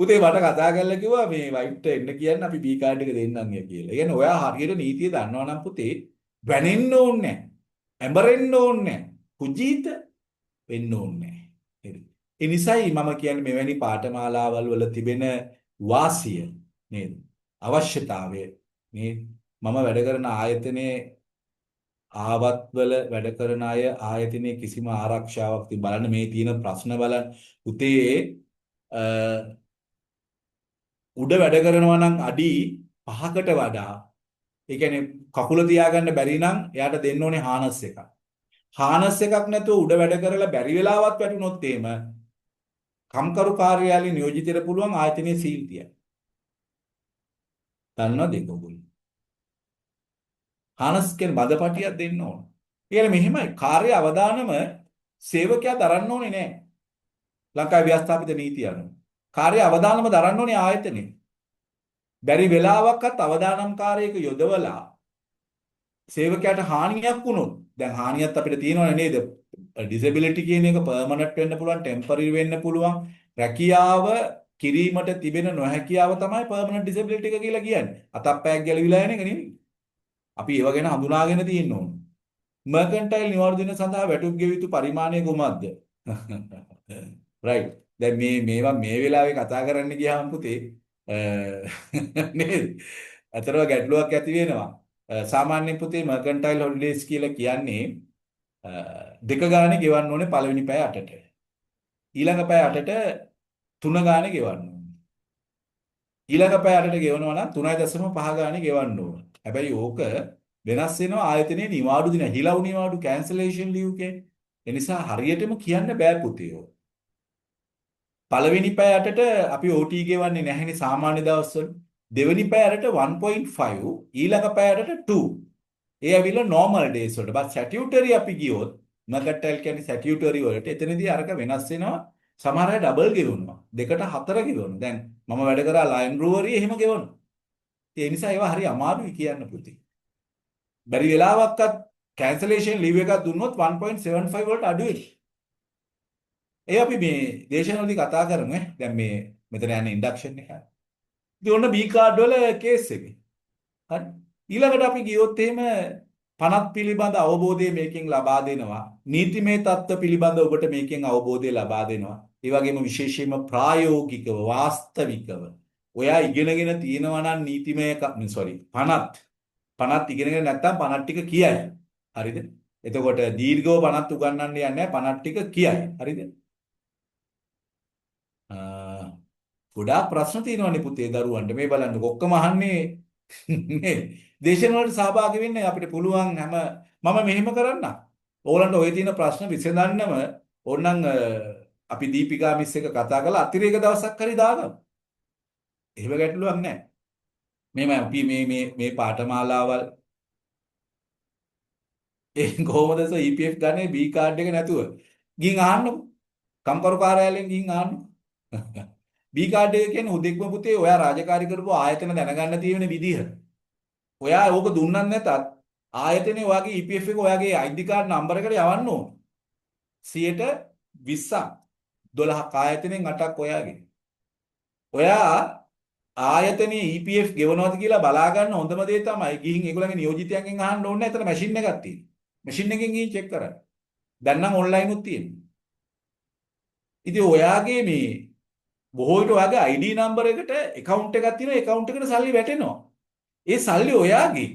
උදේ මට කතා කරලා කිව්වා මේ වයිට් එන්න කියන්න අපි B කාඩ් එක දෙන්නම් කියලා. ඒ කියන්නේ ඔයා හරියට නීතිය දන්නවා නම් පුතේ වැනෙන්න ඕනේ නෑ. ඇඹරෙන්න ඕනේ නෑ. කුජීත වෙන්න ඕනේ නෑ. හරි. ඒ නිසායි මම කියන්නේ මෙවැනි පාඨමාලාවල් වල තිබෙන වාසිය නේද? අවශ්‍යතාවය නේද? මම වැඩ කරන ආයතනයේ ආවත්වල වැඩ කරන අය ආයතනයේ කිසිම ආරක්ෂාවක් බලන්න මේ තියෙන ප්‍රශ්න බලන්න පුතේ උඩ වැඩ කරනවා නම් අඩි 5කට වඩා ඒ කියන්නේ කකුල තියාගන්න බැරි නම් එයාට දෙන්න ඕනේ හානස් එකක්. හානස් එකක් නැතුව උඩ වැඩ කරලා බැරි වෙලාවත් වැටුනොත් එහෙම කම්කරු කාර්යාලයේ නියෝජිතයට පුළුවන් ආයතනයේ සීල් තියන්න. දන්නවද ඒක ඔයගොල්ලෝ? හානස් කියන බදපටියක් දෙන්න ඕන. ඒ මෙහෙමයි කාර්ය අවදානම සේවකයා දරන්න ඕනේ නෑ. ලංකාවේ ව්‍යවස්ථාපිත නීතිය අනුව. කාර්ය අවදානම දරන්න ඕනේ ආයතනේ. බැරි වෙලාවකත් අවදානම්කාරයෙක් යොදවලා සේවකයාට හානියක් වුණොත් දැන් හානියක් අපිට තියෙනවනේ නේද? ඩිසෙබිලිටි කියන එක පර්මනන්ට් වෙන්න පුළුවන්, ටෙම්පරරි වෙන්න පුළුවන්. රැකියාව කිරීමට තිබෙන නොහැකියාව තමයි පර්මනන්ට් ඩිසෙබිලිටි එක කියලා කියන්නේ. අතප්පයක් ගැලවිලා යන එක නෙමෙයි. අපි ඒව ගැන හඳුනාගෙන තියෙන්න ඕන. මර්කන්ටයිල් නිවාඩු දින සඳහා වැටුප් ගෙවිය යුතු පරිමාණය කොහොමද? රයිට්. දැන් මේවා මේ වෙලාවේ කතා කරන්න ගියාම පුතේ නේද? අතරව ගැටලුවක් ඇති වෙනවා. සාමාන්‍ය පුතේ මර්කන්ටයිල් හොලිඩේස් කියලා කියන්නේ දෙක ගානේ ගෙවන්න ඕනේ පළවෙනි පැය 8ට. ඊළඟ පැය 8ට 3 ගානේ ගෙවන්න ඕනේ. ඊළඟ පැය 8ට ගෙවනවා නම් 3.5 ගානේ ගෙවන්න ඕනේ. හැබැයි ඕක වෙනස් වෙනවා ආයතනයේ නිවාඩු දින හිලව් නිවාඩු කැන්සලේෂන් ලීව් කියන්නේ. ඒ නිසා හරියටම කියන්න බෑ පුතේ ඕක. පළවෙනි පැය 8ට අපි OT ගෙවන්නේ නැහැනේ සාමාන්‍ය දවස්වල. දෙවෙනි පැය 8ට 1.5 ඊළඟ පැය 8ට 2. ඒ ඇවිල්ලා normal days වලට. බත් statutory අපි ගියොත් මර්කටයිල් කියන්නේ statutory වලට එතනදී අරක වෙනස් වෙනවා. සමහර අය ඩබල් ගෙවනවා. 2ට 4 ගෙවනවා. දැන් මම වැඩ කරා ලයන් බ්‍රූවරි එහෙම ගෙවනවා. ඒ නිසා ඒවා හරි අමාරුයි කියන්න පුතේ. බැරි වෙලාවක්වත් කැන්සලේෂන් ලීව් එකක් දුන්නොත් 1.75 වලට අඩු වෙයි. ඒ අපි මේ දේශනවලදී කතා කරමු ඈ. දැන් මේ මෙතන යන්නේ ඉන්ඩක්ෂන් එක. ඉතින් ඔන්න B කාඩ් වල කේස් එක. හරි. ඊළඟට අපි ගියොත් එහෙම පනත් පිළිබඳ අවබෝධය මේකෙන් ලබා දෙනවා. නීතිමය තත්ත්ව පිළිබඳ ඔබට මේකෙන් අවබෝධය ලබා දෙනවා. ඒ වගේම විශේෂයෙන්ම ප්‍රායෝගිකව වාස්තවිකව ඔයා ඉගෙනගෙන තියෙනවා නම් නීතිමය පනත් ඉගෙනගෙන නැත්නම් පනත් ටික කියයි. හරිද? එතකොට දීර්ඝව පනත් උගන්වන්න යන්නේ නැහැ පනත් ටික කියයි. හරිද? ගොඩාක් ප්‍රශ්න තියෙනවානේ පුතේ දරුවන්ට. මේ බලන්න ඔක්කොම අහන්නේ නේ. දේශන වලට සහභාගී වෙන්න අපිට පුළුවන් මම මෙහෙම කරන්න. ඕගලන්ට ওই තියෙන ප්‍රශ්න විසඳන්නම ඕනනම් අපි දීපිකා මිස් එක කතා කරලා අතිරේක දවසක් හරි දාගමු. එහෙම ගැටලුවක් නැහැ. අපි මේ පාඨමාලාවල් කොහොමද EPF ගන්නේ B කාඩ් එක නැතුව? ගිහින් අහන්නකො. කම්කරු කාර්යාලයෙන් ගිහින් අහන්නකො. B කාඩ් එක කියන්නේ උදෙක්ම පුතේ ඔයා රාජකාරී කරපුව ආයතන දැනගන්න තියෙන විදිහ. ඔයා ඕක දුන්නත් නැතත් ආයතනේ ඔයාගේ EPF එක ඔයාගේ ID කාඩ් නම්බර එකට යවන්න ඕන. 120ක් 12ක් ආයතනෙන් 8ක් ඔයාගේ. ඔයා ආයතනයේ EPF ගෙවනවද කියලා බලා ගන්න හොඳම දේ තමයි ගිහින් ඒගොල්ලන්ගේ නියෝජිතයන්ගෙන් අහන්න ඕනේ නැහැ. එතන මැෂින් එකක් තියෙනවා. මැෂින් එකෙන් ගිහින් චෙක් කරන්න. දැන් නම් ඔන්ලයින් උත් තියෙනවා. ඉතින් ඔයාගේ මේ බොහෝ විට ඔයාගේ ID නම්බර එකට account එකක් තියෙනවා. account එකට සල්ලි වැටෙනවා. ඒ සල්ලි ඔයාගේ.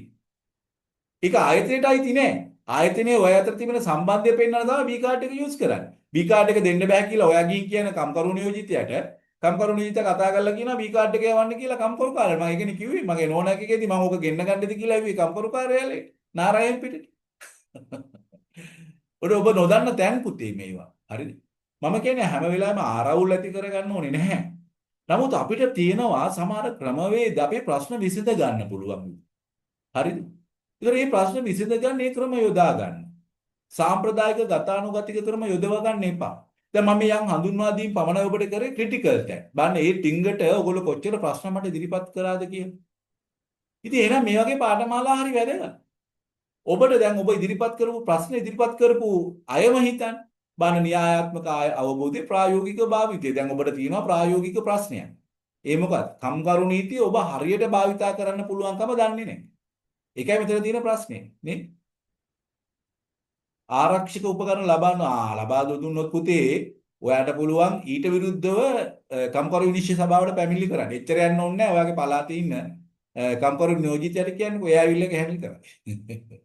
ඒක ආයතනයට අයිති නෑ. ආයතනයේ ඔය අතර තිබෙන සම්බන්ධය පෙන්වන්න තමයි B කාඩ් එක යූස් කරන්නේ. B කාඩ් එක දෙන්න බෑ කියලා ඔයා ගිහින් කියන කම්කරු නියෝජිතයට කම්කරු නියෝජිතයා කතා කරලා කියනවා B කාඩ් එක යවන්න කියලා කම්කරු කාර්යාලයට. මම ඒකනේ කිව්වේ මගේ නෝනා එකේදී මම ඕක ගෙන්න ගන්නද කියලා ඇවිත් කම්කරු කාර්යාලයට. නාරායන් පිටට. ඔබ නොදන්න තැන් පුතේ මේවා. හරිද? මම කියන්නේ හැම වෙලාවෙම ආරවුල් ඇති කරගන්න ඕනේ නැහැ. නමුත් අපිට තියෙනවා සමහර ක්‍රමවේද අපේ ප්‍රශ්න විසඳ ගන්න පුළුවන්. හරිද? ඒතර මේ ප්‍රශ්න විසඳ ගන්න මේ ක්‍රම යොදා ගන්න. සාම්ප්‍රදායික ගතානුගතික ක්‍රම යොදව ගන්න එපා. දැන් මම යම් හඳුන්වා දීම් පමණයි ඔබට කරේ ක්‍රිටිකල් ටැග්. බලන්න මේ ටින්ගට ඔයගොල්ලෝ කොච්චර ප්‍රශ්න මට ඉදිරිපත් කරාද කියලා. ඉතින් එහෙනම් මේ වගේ පාඨමාලා හරි වැදගත්. ඔබට දැන් ඔබ ඉදිරිපත් කරපු ප්‍රශ්න ඉදිරිපත් කරපු අයම හිතන්න. බාන න්‍යායාත්මක අවබෝධයේ ප්‍රායෝගික භාවිතය. දැන් ඔබට තියෙනවා ප්‍රායෝගික ප්‍රශ්නයක්. ඒ මොකක්ද? කම්කරු නීතිය ඔබ හරියට භාවිතා කරන්න පුළුවන්කම දන්නේ නැහැ. ඒකයි මෙතන තියෙන ප්‍රශ්නේ නේ. ආරක්ෂක උපකරණ ලබා දුන්නොත් පුතේ ඔයාට පුළුවන් ඊට විරුද්ධව කම්කරු විනිශ්චය සභාවට පැමිණිලි කරන්න. එච්චර යන්න ඕනේ නැහැ. ඔයාගේ පළාතේ ඉන්න කම්කරු නියෝජිතයට කියන්නකෝ එයා ඇවිල්ලා හැන්ඩල් කරන්නේ.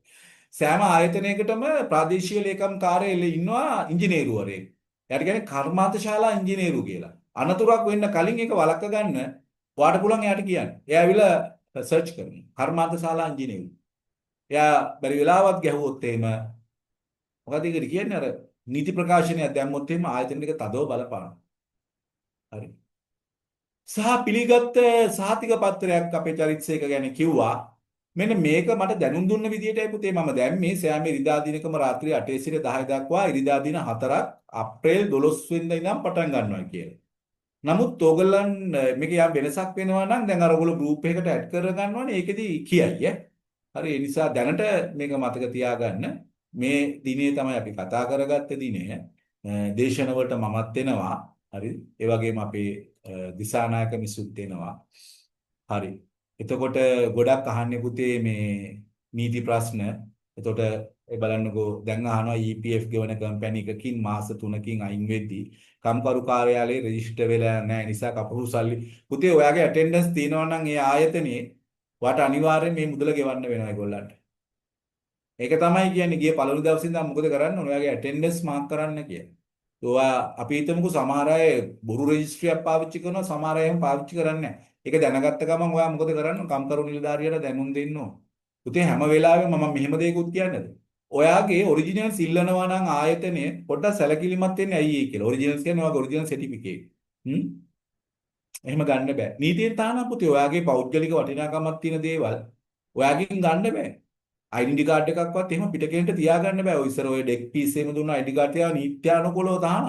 සෑම ආයතනයකටම ප්‍රාදේශීය ලේකම් කාර්යාලයේ ඉන්නවා ඉංජිනේරුවරයෙක්. එයාට කියන්නේ කර්මාන්තශාලා ඉංජිනේරු කියලා. අනතුරක් වෙන්න කලින් ඒක වළක්ව ගන්න ඔයාට පුළුවන් එයාට කියන්න. එයා ඇවිල්ලා සර්ච් කරනවා. කර්මාන්තශාලා ඉංජිනේරු. එයා බැරි වෙලාවක් ගැහුවොත් එහෙම මොකද ඒකට කියන්නේ අර නීති ප්‍රකාශනයක් දැම්මොත් එහෙම ආයතන එක තදව බලපානවා. හරි. සහ පිළිගත් සහතික පත්‍රයක් අපේ චරිතසේක ගැන කිව්වා. මෙන්න මේක මට දැනුම් දුන්න විදිහටයි පුතේ මම දැම්මේ සෑම ඉරිදා දිනකම රාත්‍රී 8 සිට 10 දක්වා ඉරිදා දින 4ක් අප්‍රේල් 12 වෙනිදා ඉඳන් පටන් ගන්නවා කියලා. නමුත් ඕගොල්ලන් මේක යම් වෙනසක් වෙනවා නම් දැන් අර ඔයගොල්ලෝ ගෲප් එකකට ඇඩ් කර ගන්නවනේ ඒකෙදි කියයි ඈ. හරි ඒ නිසා දැනට මේක මතක තියාගන්න. මේ දිනේ තමයි අපි කතා කරගත්ත දිනය. දේශන වලට මමත් එනවා. හරි. ඒ වගේම අපේ දිසානායක මිසුත් එනවා. හරි. එතකොට ගොඩක් අහන්නේ පුතේ මේ නීති ප්‍රශ්න. එතකොට ඒ බලන්නකෝ දැන් අහනවා EPF ගෙවන කම්පැනි එකකින් මාස 3කින් අයින් වෙද්දී කම්කරු කාර්යාලයේ රෙජිස්ටර් වෙලා නැහැ නිසා කපුරු සල්ලි. පුතේ ඔයාගේ ඇටෙන්ඩන්ස් තියෙනවා නම් ඒ ආයතනයේ වාට අනිවාර්යෙන් මේ මුදල ගෙවන්න වෙනවා ඒගොල්ලන්ට. ඒක තමයි කියන්නේ ගිය පළවෙනි දවසේ ඉඳන් මොකද කරන්න ඕන? ඔයාගේ ඇටෙන්ඩන්ස් මාක් කරන්න කියලා. ඔයා අපි හිතමුකෝ සමහර අය බොරු රෙජිස්ට්‍රියක් පාවිච්චි කරනවා සමහර අය එහෙම පාවිච්චි කරන්නේ නැහැ. ඒක දැනගත්ත ගමන් ඔයා මොකද කරන්නේ? කම්කරු නිලධාරියට දැනුම් දෙන්න ඕන. පුතේ හැම වෙලාවෙම මම මෙහෙම දෙයක්ත් කියන්නේද? ඔයාගේ ඔරිජිනල්ස් ඉල්ලනවා නම් ආයතනය පොඩ්ඩක් සැලකිලිමත් වෙන්න ඇයි කියලා. ඔරිජිනල්ස් කියන්නේ ඔයාගේ ඔරිජිනල් සර්ටිෆිකේට්. එහෙම ගන්න බෑ. නීතියෙන් තානම් පුතේ ඔයාගේ පෞද්ගලික වටිනාකමක් තියෙන දේවල් ඔයාගෙන් ගන්න බෑ. ID කාඩ් එකක්වත් එහෙම පිටකෙන්ට තියාගන්න බෑ. ඔය ඉස්සර ඔය ඩෙක් පීස් එකම දුන්න ID කාඩ් තියාගෙන නීත්‍යානුකූලව තාන.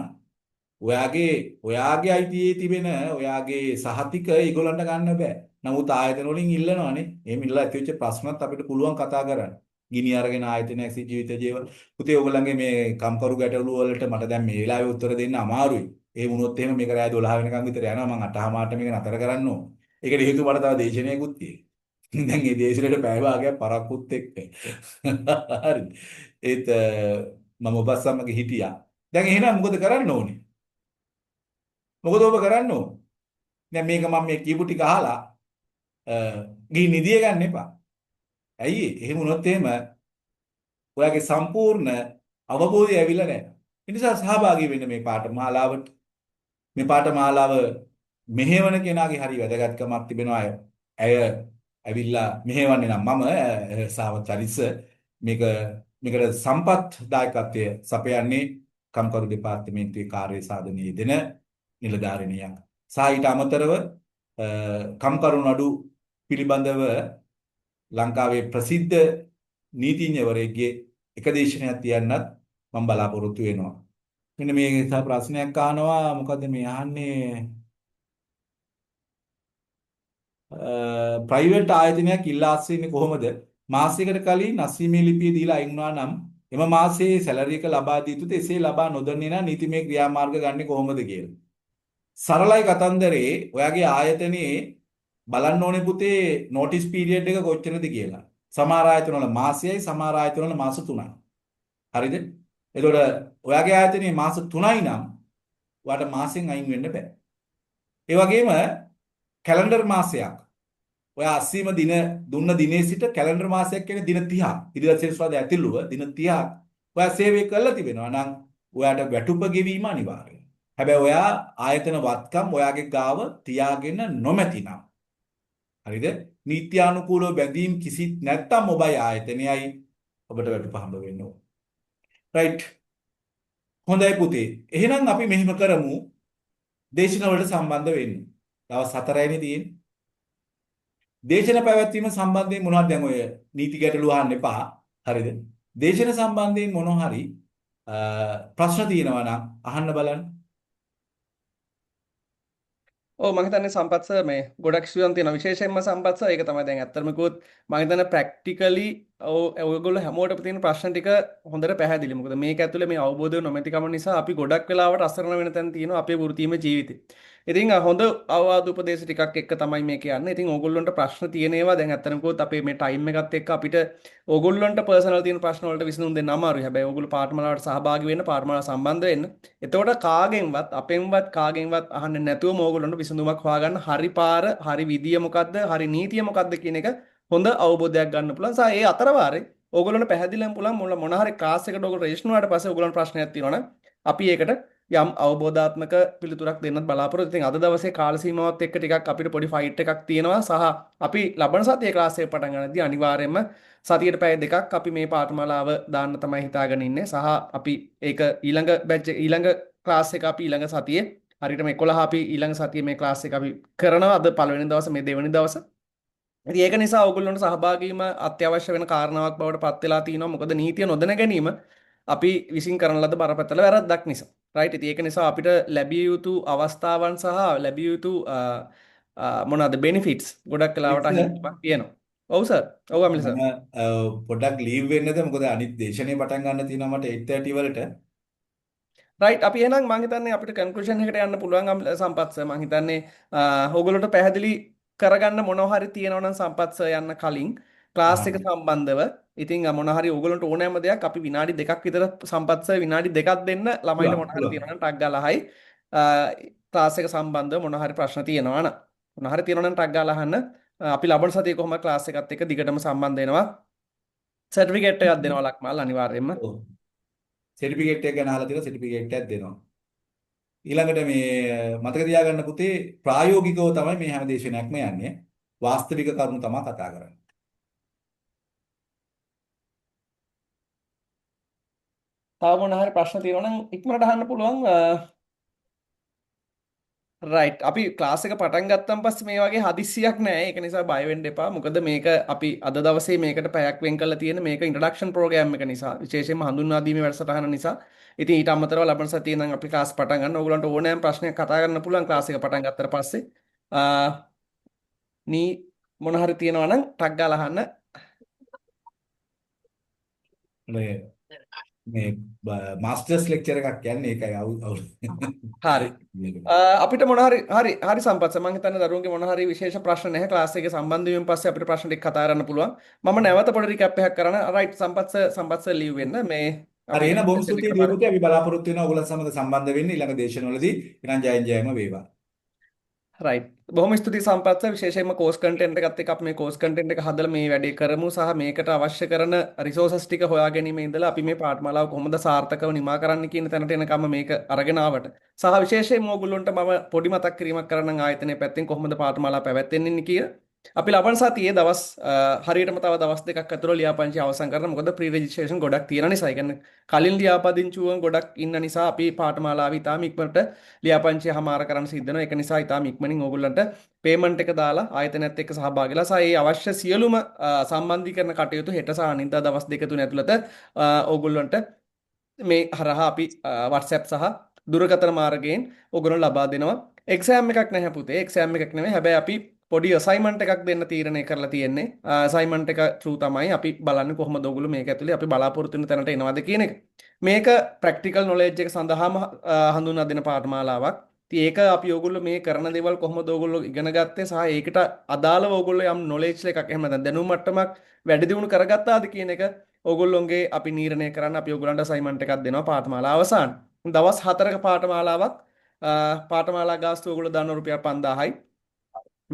ඔයාගේ අයිතියේ තිබෙන ඔයාගේ සහතික ඒගොල්ලන්ට ගන්න බෑ. නමුත් ආයතන වලින් ඉල්ලනවානේ. එහෙම ඉල්ලලා ඇතිවෙච්ච ප්‍රශ්නත් අපිට පුළුවන් කතා කරන්න. ගිනි අරගෙන ආයතනයක් ජීවිත ජීවන. පුතේ ඔයගොල්ලන්ගේ මේ කම්කරු ගැටලු වලට මට දැන් මේ වෙලාවේ උත්තර දෙන්න අමාරුයි. ඒ වුණොත් එහෙම මේක රෑ 12 වෙනකන් විතර යනවා. මම 8:00 මේක නතර කරන්න ඕන. ඒකට හේතුව මට තව දේශනයකුත් තියෙනවා. දැන් මේ දේශනෙට පැය භාගයක් පරක්කුත් එක්ක. හරි. ඒත් මම ඔබ සමග හිටියා. දැන් එහෙනම් මොකද කරන්න ඕනේ? මොකද ඔබ කරන්න ඕනේ? දැන් මේක මම මේ කියපු ටික අහලා ගිහින් නිදිය ගන්න එපා. ඇයි එහෙම වුණොත් එහෙම ඔයාගේ සම්පූර්ණ අවබෝධය ඇවිල්ලා නැහැ. ඒ නිසා සහභාගී වෙන්න මේ පාඨමාලාවට. මේ පාඨමාලාව මෙහෙවන කෙනාගේ හරි වැදගත්කමක් තිබෙනවා. ඇය ඇවිල්ලා මෙහෙවන්නේ නම් මම සාවචරිස මේකට සම්පත් දායකත්වය සපයන්නේ කම්කරු දෙපාර්තමේන්තුවේ කාර්ය සාධනයේ දෙන නිලධාරිනියක්. සාහිත අමතරව කම්කරු නඩු පිළිබඳව ලංකාවේ ප්‍රසිද්ධ නීතිඥවරයෙක්ගේ එක දේශනයක් තියන්නත් මම බලාපොරොත්තු වෙනවා. මෙන්න මේ නිසා ප්‍රශ්නයක් අහනවා මොකද්ද මේ අහන්නේ ප්‍රයිවට් ආයතනයක් ඉල්ලා අස්වෙන්නේ කොහොමද? මාසයකට කලින් අස්වීමේ ලිපිය දීලා අයින් වුණා නම් එම මාසයේ සැලරි එක ලබා දී යුතුද? එසේ ලබා නොදන්නේ නම් නීතිමය ක්‍රියාමාර්ග ගන්නේ කොහොමද කියලා. සරලයි කතන්දරේ ඔයාගේ ආයතනයේ බලන්න ඕනේ පුතේ නොටිස් පීරියඩ් එක කොච්චරද කියලා. සමහර ආයතන වල මාසයයි සමහර ආයතන වල මාස 3යි. හරිද? එතකොට ඔයාගේ ආයතනයේ මාස 3යි නම් ඔයාට මාසෙන් අයින් වෙන්න බෑ. ඒ වගේම කැලෙන්ඩර් මාසයක් ඔයා 80ම දින දුන්න දිනේ සිට කැලෙන්ඩර් මාසයක් කියන්නේ දින 30ක්. ඉරිදා සෙනසුරාදා ඇතුළුව දින 30ක් ඔයා සේවය කරලා තිබෙනවා නම් ඔයාට වැටුප ගෙවීම අනිවාර්යයි. හැබැයි ඔයා ආයතන වත්කම් ඔයාගේ ගාව තියාගෙන නොමැතිනම් හරිද? නීත්‍යානුකූලව බැඳීම් කිසිත් නැත්තම් ඔබයි ආයතනයයි ඔබට වැටුප හම්බ වෙන්න ඕන. රයිට්. හොඳයි පුතේ. එහෙනම් අපි මෙහෙම කරමු. දේශන වලට සම්බන්ධ වෙන්න. දවස් 4යිනේ තියෙන්නේ. දේශන පැවැත්වීම සම්බන්ධයෙන් මොනවද දැන් ඔය නීති ගැටලු අහන්න එපා. හරිද? දේශන සම්බන්ධයෙන් මොන හරි ප්‍රශ්න තියෙනවා නම් අහන්න බලන්න. ඔව් මම හිතන්නේ සම්පත් සර් මේ ගොඩක් ස්ටුඩන්ට් තියෙන විශේෂයෙන්ම සම්පත් සර් ඒක තමයි දැන් ඇත්තටම කිව්වොත් මම හිතන්නේ ප්‍රැක්ටිකලි ඔයගොල්ලෝ හැමෝටම තියෙන ප්‍රශ්න ටික හොඳට පැහැදිලි. මොකද මේක ඇතුලේ මේ අවබෝධය නොමැතිකම නිසා අපි ගොඩක් වෙලාවට අසරණ වෙන තැන් තියෙනවා අපේ වෘත්තීය ජීවිතේ. ඉතින් හොඳ අවවාද උපදේශ ටිකක් එක්ක තමයි මේ කියන්නේ. ඉතින් ඕගොල්ලන්ට ප්‍රශ්න තියෙන ඒවා දැන් ඇත්තටම කිව්වොත් අපේ මේ ටයිම් එකත් එක්ක අපිට ඕගොල්ලන්ට පර්සනල් තියෙන ප්‍රශ්න වලට විසඳුම් දෙන්න අමාරුයි. හැබැයි ඕගොල්ලෝ පාඨමාලාවට සහභාගී වෙන්න පාඨමාලාව සම්බන්ධ වෙන්න. එතකොට කාගෙන්වත් අපෙන්වත් කාගෙන්වත් අහන්නේ නැතුවම ඕගොල්ලන්ට විසඳුමක් හොයාගන්න හරි පාර, හරි විදිය මොකද්ද, හරි නීතිය මොකද්ද කියන එක හොඳ අවබෝධයක් ගන්න පුළුවන්. ඒ අතර වාරේ ඕගොල්ලන්ට පැහැදිලිවම පුළුවන් මොන හරි ක්ලාස් එකකට ඕගොල්ලෝ රෙජිස්ටර් වුණාට පස්සේ ඕගොල්ලන්ට ප්‍රශ්නයක් තියෙනවා නම් අපි ඒකට යම් අවබෝධාත්මක පිළිතුරක් දෙන්නත් බලාපොරොත්තු. ඉතින් අද දවසේ කාල සීමාවත් එක්ක ටිකක් අපිට පොඩි ෆයිට් එකක් තියෙනවා. සහ අපි ලබන සතියේ ක්ලාස් එක පටන් ගන්නදී අනිවාර්යයෙන්ම සතියට පැය දෙකක් අපි මේ පාඨමාලාව දාන්න තමයි හිතාගෙන ඉන්නේ. සහ අපි ඒක ඊළඟ ක්ලාස් එක අපි ඊළඟ සතියේ හරියටම 11 අපි ඊළඟ සතියේ මේ ක්ලාස් එක අපි කරනවා. අද පළවෙනි දවසේ මේ දෙවෙනි දවසේ. ඉතින් ඒක නිසා ඕගොල්ලන්ට සහභාගී වීම අත්‍යවශ්‍ය වෙන කාරණාවක් බවට පත් වෙලා තිනවා. මොකද නීතිය නොදැන ගැනීම අපි විසින් කරන ලද බරපතල වැරද්දක් නිසා. රයිට්. ඉතින් ඒක නිසා අපිට ලැබිය යුතු අවස්ථාවන් සහ ලැබිය යුතු මොනවාද බෙනිෆිට්ස් ගොඩක් වෙලාවට අහිමිවක් තියෙනවා. ඔව් සර්. ඔව් අමිල සර්. මම පොඩ්ඩක් ලීව් වෙන්නද මොකද අනිත් දේශනේ පටන් ගන්න තියෙනවා මට 8:30 වලට. රයිට්. අපි එහෙනම් මම හිතන්නේ අපිට කන්ක්ලූෂන් එකට යන්න පුළුවන් සම්පත් සර්. මම හිතන්නේ ඕගොල්ලෝට පැහැදිලි කරගන්න මොනවා හරි තියෙනවා නම් සම්පත් සර් යන්න කලින් ක්ලාස් එක සම්බන්ධව ඉතින් මොන හරි ඕගොල්ලන්ට ඕනෑම දෙයක් අපි විනාඩි 2ක් විතර සම්පත් සර් විනාඩි 2ක් දෙන්න ළමයිට මොන හරි තියෙනවා නම් ටක් ගාලා අහයි ක්ලාස් එක සම්බන්ධව මොන හරි ප්‍රශ්න තියෙනවා නම් මොන හරි තියෙනවා නම් ටක් ගාලා අහන්න අපි ලබන සතියේ කොහොම ක්ලාස් එකත් එක්ක දිගටම සම්බන්ධ වෙනවා සර්ටිෆිකේට් එකක් දෙනවා ලක්මාල් අනිවාර්යයෙන්ම ඔව්. සර්ටිෆිකේට් එක ගැන අහලා තියෙනවා සර්ටිෆිකේට් එකක් දෙනවා. ඊළඟට මේ මතක තියාගන්න පුතේ ප්‍රායෝගිකව තමයි මේ හැම දේශනයක්ම යන්නේ. වාස්තවික කරුණු තමයි කතා කරන්නේ. තව මොන හරි ප්‍රශ්න තියෙනවා නම් ඉක්මනට අහන්න පුළුවන් රයිට්. අපි ක්ලාස් එක පටන් ගත්තන් පස්සේ මේ වගේ හදිස්සියක් නෑ. ඒක නිසා බය වෙන්න එපා. මොකද මේක අපි අද දවසේ මේකට පැයක් වෙන් කරලා තියෙන මේක ඉන්ට්‍රොඩක්ෂන් ප්‍රෝග්‍රෑම් එක නිසා විශේෂයෙන්ම හඳුන්වා දීමේ වැඩසටහන නිසා. ඉතින් ඊට අමතරව ලබන සතියේ නම් අපි ක්ලාස් පටන් ගන්න. ඕගොල්ලන්ට ඕනෑම ප්‍රශ්නයක් කතා කරන්න පුළුවන් ක්ලාස් එක පටන් ගත්තට පස්සේ. නී මොන හරි තියෙනවා නම් ටක් ගාලා අහන්න. මේ මාස්ටර්ස් ලෙක්චර් එකක් කියන්නේ ඒකයි හරි. අපිට මොන හරි සම්පත් මම හිතන්නේ දරුවන්ගේ මොන හරි විශේෂ ප්‍රශ්න නැහැ ක්ලාස් එකේ සම්බන්ධ වීමෙන් පස්සේ අපිට ප්‍රශ්න ටික කතා කරන්න පුළුවන්. මම නැවත පොඩි රිකැප් එකක් කරන්න. රයිට් සම්පත් සර් ලීව් වෙන්න මේ හරි එහෙනම් බොහොම ස්තුතියි දීපුතේ අපි බලාපොරොත්තු වෙනවා ඔයගොල්ලන් සමග සම්බන්ධ වෙන්න ඊළඟ දේශනවලදී. එහෙනම් ජයෙන් වේවා. රයිට්. බොහොම ස්තුතියි සම්පත් සර් විශේෂයෙන්ම කෝස් කන්ටෙන්ට් එකත් එක්ක අපි මේ කෝස් කන්ටෙන්ට් එක හදලා මේ වැඩේ කරමු සහ මේකට අවශ්‍ය කරන රිසෝසස් ටික හොයා ගැනීමේ ඉඳලා අපි මේ පාඨමාලාව කොහොමද සාර්ථකව නිමා කරන්න කියන තැනට එනකම් මේක අරගෙන ආවට සහ විශේෂයෙන්ම ඕගොල්ලන්ට මම පොඩි මතක් කිරීමක් කරන්නම් ආයතනයේ පැත්තෙන් කොහොමද පාඨමාලාව පැවැත්වෙන්නේ කියලා. අපි ලබන සතියේ දවස් හරියටම තව දවස් දෙකක් ඇතුළත ලියාපදිංචි අවසන් කරනවා. මොකද ප්‍රී රෙජිස්ට්‍රේෂන් ගොඩක් තියෙන නිසා. ඒ කියන්නේ කලින් ලියාපදිංචුවන් ගොඩක් ඉන්න නිසා අපි පාඨමාලාව ඉතාම ඉක්මනට ලියාපදිංචි හමාර කරන්න සිද්ධ වෙනවා. ඒක නිසා ඉතාම ඉක්මනින් ඕගොල්ලන්ට පේමන්ට් එක දාලා ආයතනයත් එක්ක සහභාගී වෙලා සහ ඒ අවශ්‍ය සියලුම සම්බන්ධීකරණ කටයුතු හෙට සහ අනිද්දා දවස් දෙක තුන ඇතුළත ඕගොල්ලන්ට මේ හරහා අපි WhatsApp සහ දුරකථන මාර්ගයෙන් ඕගොල්ලෝ ලබා දෙනවා. එක්සෑම් එකක් නැහැ පුතේ. එක්සෑම් එකක් නෙමෙයි. හැබැයි අපි පොඩි අසයින්මන්ට් එකක් දෙන්න තීරණය කරලා තියෙන්නේ. අසයින්මන්ට් එක through තමයි අපි බලන්නේ කොහොමද ඔයගොල්ලෝ මේක ඇතුලේ අපි බලාපොරොත්තු වෙන තැනට එනවද කියන එක. මේක ප්‍රැක්ටිකල් නොලෙජ් එක සඳහාම හඳුන්වා දෙන පාඨමාලාවක්. ඉතින් ඒක අපි ඕගොල්ලෝ මේ කරන දේවල් කොහොමද ඕගොල්ලෝ ඉගෙන ගත්තේ සහ ඒකට අදාළව ඕගොල්ලෝ යම් knowledge එකක් එහෙම නැත්නම් දැනුම් මට්ටමක් වැඩි දියුණු කරගත්තාද කියන එක ඕගොල්ලෝගේ අපි නිර්ණය කරන්න අපි ඕගොල්ලන්ට අසයින්මන්ට් එකක් දෙනවා පාඨමාලා අවසාන. දවස් 4ක පාඨමාලාවක් පාඨමාලා ගාස්තු ඕගොල්ලෝ දාන රුපියල් 5000යි.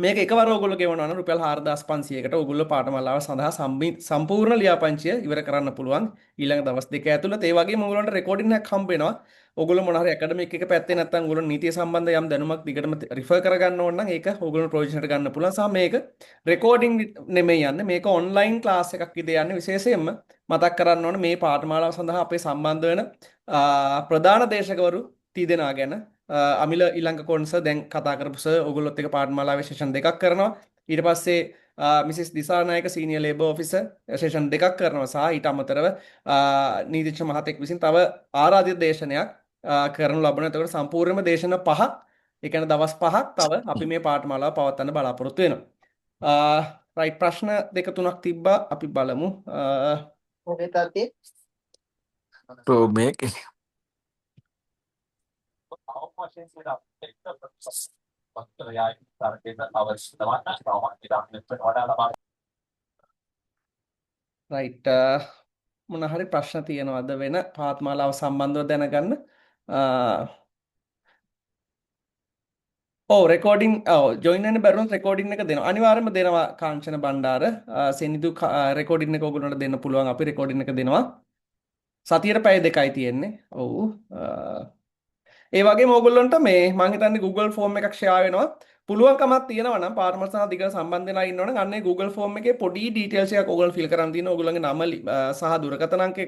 මේක එකවර ඕගොල්ලෝ ගෙවනවා නම් රුපියල් 4500කට ඕගොල්ලෝ පාඨමාලාව සඳහා සම්පූර්ණ ලියාපදිංචිය ඉවර කරන්න පුළුවන් ඊළඟ දවස් දෙක ඇතුළත. ඒ වගේම ඕගොල්ලන්ට රෙකෝඩින් එකක් හම්බ වෙනවා. ඕගොල්ලෝ මොන හරි ඇකඩමික් එක පැත්තේ නැත්නම් ඕගොල්ලෝ නීතිය සම්බන්ධ යම් දැනුමක් දිගටම රිෆර් කරගන්න ඕන නම් ඒක ඕගොල්ලෝ ප්‍රොවිෂනට ගන්න පුළුවන්. සහ මේක රෙකෝඩින් නෙමෙයි යන්නේ. මේක ඔන්ලයින් ක්ලාස් එකක් විදිහට යන්නේ. විශේෂයෙන්ම මතක් කරන්න ඕන මේ පාඨමාලාව සඳහා අපේ සම්බන්ධ වෙන ප්‍රධාන දේශකවරු තිදෙනා ගැන අමිල ඊළඟ කොන්ස දැන් කතා කරපු සර් ඔයගොල්ලොත් එක පාඨමාලාවේ සෙෂන් දෙකක් කරනවා. ඊට පස්සේ Mrs Dissanayake senior labour officer session දෙකක් කරනවා සහ ඊට අමතරව නීතිඥ මහතෙක් විසින් තව ආරාධිත දේශනයක් කරනු ලබනවා. එතකොට සම්පූර්ණයෙන්ම දේශන පහක්, ඒ කියන්නේ දවස් පහක් තව අපි මේ පාඨමාලාව පවත්වන්න බලාපොරොත්තු වෙනවා. රයිට් ප්‍රශ්න දෙක තුනක් තිබ්බා අපි බලමු. මේක රයිට් මොන හරි ප්‍රශ්න තියෙනවද වෙන පාඨමාලාව සම්බන්ධව දැනගන්න? ඔව් රෙකෝඩින් ජොයින් වෙන්න බැරුණොත් රෙකෝඩින් එක දෙනවා. අනිවාර්යයෙන්ම දෙනවා කාංචන බණ්ඩාර. සෙනිදු රෙකෝඩින් එක ඕගොල්ලන්ට දෙන්න පුළුවන්. අපි රෙකෝඩින් එක දෙනවා. සතියට පැය දෙකයි තියෙන්නේ. ඔව්. ඒ වගේම ඕගොල්ලන්ට මේ මම හිතන්නේ Google form එකක් share වෙනවා. පුළුවන්කමක් තියෙනවා නම් පාර්ට්නර් සහ දිගට සම්බන්ධ වෙලා ඉන්නවනම් අන්න ඒ Google form එකේ පොඩි details එකක් ඕගොල්ලෝ fill කරන් තියෙනවා. ඕගොල්ලන්ගේ නම සහ දුරකථන අංකේ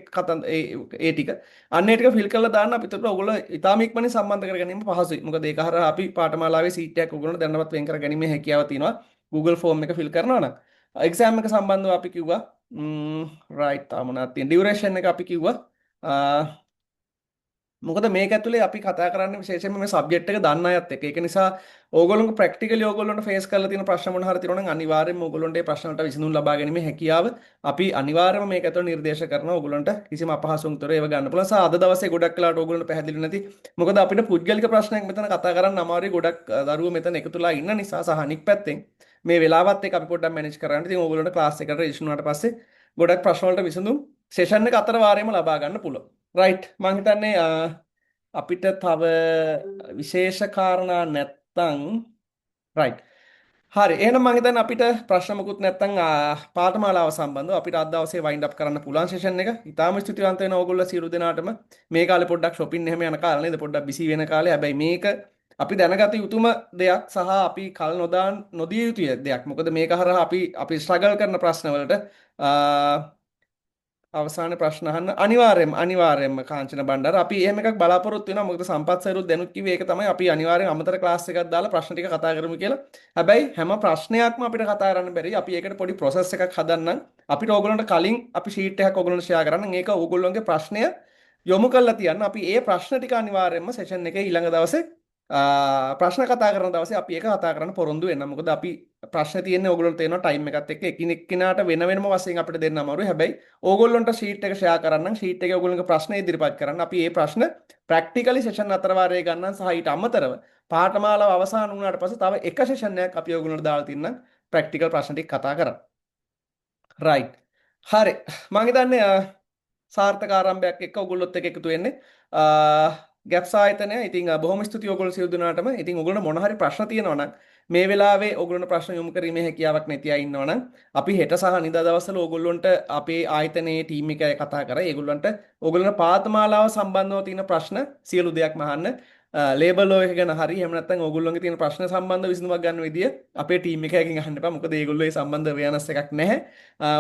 ඒ ටික. අන්න ඒ ටික fill කරලා දාන්න අපිට ඕගොල්ලෝ ඉතාම ඉක්මනින් සම්බන්ධ කර ගැනීම පහසුයි. මොකද ඒක හරහා අපි පාඨමාලාවේ සීට් එකක් ඕගොල්ලෝ දැනවත් වෙන් කර ගැනීමේ හැකියාව තියෙනවා. Google form එක fill කරනවා නම්. exam එක සම්බන්ධව අපි කිව්වා right තා මොනවද තියෙන duration එක අපි කිව්වා. මොකද මේක ඇතුලේ අපි කතා කරන්නේ විශේෂයෙන්ම මේ සබ්ජෙක්ට් එක දන්න අයත් එක්ක. ඒක නිසා ඕගොල්ලෝ ප්‍රැක්ටිකලි ඕගොල්ලන්ට ෆේස් කරලා තියෙන ප්‍රශ්න මොන හරි තියෙනවා නම් අනිවාර්යයෙන්ම ඕගොල්ලන්ට මේ ප්‍රශ්න වලට විසඳුම් ලබා ගැනීමේ හැකියාව අපි අනිවාර්යයෙන්ම මේක ඇතුලේ නිර්දේශ කරනවා. ඕගොල්ලන්ට කිසිම අපහසුකමක් තොරව ඒව ගන්න පුළුවන්. අද දවසේ ගොඩක් වෙලාවට ඕගොල්ලන්ට පැහැදිලි නැති. මොකද අපිට පුද්ගලික ප්‍රශ්නයක් මෙතන කතා කරන්න අමාරුයි. ගොඩක් දරුවෝ මෙතන එකතුලා ඉන්න නිසා සහ අනික් පැත්තෙන් මේ වෙලාවත් එක්ක අපි පොඩ්ඩක් මැනේජ් කරගන්න. ඉතින් ඕගොල්ලන්ට ක්ලාස් එකට රෙජිස්ටර් වුණාට පස්සේ ගොඩක් ප්‍රශ්න වලට විසඳුම් සෙෂන් එක අතර වාරයේම ලබා ගන්න පුළුවන්. රයිට් මම හිතන්නේ අපිට තව විශේෂ කාරණා නැත්තම් රයිට් හරි එහෙනම් මම හිතන්නේ අපිට ප්‍රශ්න මොකුත් නැත්තම් පාඨමාලාව සම්බන්ධව අපිට අද දවසේ වයින්ඩ් අප් කරන්න පුළුවන් සෙෂන් එක. ඊටාම ස්තුතිවන්ත වෙනවා ඕගොල්ලෝ සියලු දෙනාටම. මේ කාලේ පොඩ්ඩක් shopping එහෙම යන කාලේ නේද පොඩ්ඩක් බිසි වෙන කාලේ. හැබැයි මේක අපි දැනගත යුතුම දෙයක් සහ අපි කල් නොදිය යුතු දෙයක්. මොකද මේක හරහා අපි ස්ට්‍රගල් කරන ප්‍රශ්න වලට අවසාන ප්‍රශ්න අහන්න අනිවාර්යයෙන්ම කාංචන බණ්ඩාර අපි එහෙම එකක් බලාපොරොත්තු වෙනවා. මොකද සම්පත් සරුත් දැනුත් කිව්වේ ඒක තමයි අපි අනිවාර්යෙන් අමතර ක්ලාස් එකක් දාලා ප්‍රශ්න ටික කතා කරමු කියලා. හැබැයි හැම ප්‍රශ්නයක්ම අපිට කතා කරන්න බැරි. අපි ඒකට පොඩි process එකක් හදන්නම්. අපිට ඕගොල්ලන්ට කලින් අපි sheet එකක් ඕගොල්ලන්ට share කරන්න. ඒක ඕගොල්ලන්ගේ ප්‍රශ්නය යොමු කරලා තියන්න. අපි ඒ ප්‍රශ්න ටික අනිවාර්යයෙන්ම session එකේ ඊළඟ දවසේ ප්‍රශ්න කතා කරන දවසේ අපි ඒක කතා කරන්න පොරොන්දු වෙනවා. මොකද අපි ප්‍රශ්න තියෙන්නේ ඕගොල්ලන්ට තේරෙනවා ටයිම් එකත් එක්ක එකිනෙක කෙනාට වෙන වෙනම වශයෙන් අපිට දෙන්න අමාරුයි. හැබැයි ඕගොල්ලන්ට ෂීට් එක ෂෙයා කරන්නම් ෂීට් එකේ ඕගොල්ලන්ගේ ප්‍රශ්න ඉදිරිපත් කරන්න. අපි මේ ප්‍රශ්න ප්‍රැක්ටිකලි සෙෂන් අතර වාරයේ ගන්නම් සහ ඊට අමතරව පාඨමාලාව අවසන් වුණාට පස්සේ තව එක සෙෂන් එකක් අපි ඕගොල්ලන්ට දාලා තින්නම් ප්‍රැක්ටිකල් ප්‍රශ්න ටික කතා කරන්න. රයිට්. හරි. මම හිතන්නේ සාර්ථක ආරම්භයක් එක්ක ඕගොල්ලොත් එක්ක එකතු වෙන්නේ. ගැප්ස් ආයතනය ඉතින් බොහොම ස්තුතියි ඔයගොල්ලෝ සියලු දෙනාටම. ඉතින් ඔයගොල්ලෝ මොන හරි ප්‍රශ්න තියෙනවා නම් මේ වෙලාවේ ඔයගොල්ලන්ට ප්‍රශ්න යොමු කිරීමේ හැකියාවක් නැති අය ඉන්නවා නම් අපි හෙට සහ අනිදා දවස්වල ඔයගොල්ලන්ට අපේ ආයතනයේ ටීම් එකයි කතා කරා. ඒගොල්ලන්ට ඔයගොල්ලන්ට පාඨමාලාව සම්බන්ධව තියෙන ප්‍රශ්න සියලු දෙයක්ම අහන්න. ලේබල් ලෝ එක ගැන හරි එහෙම නැත්නම් ඔයගොල්ලන්ගේ තියෙන ප්‍රශ්න සම්බන්ධව විසඳුමක් ගන්න විදිය අපේ ටීම් එකකින් අහන්න එපා. මොකද ඒගොල්ලෝ ඒ සම්බන්ධ අවයනස් එකක් නැහැ.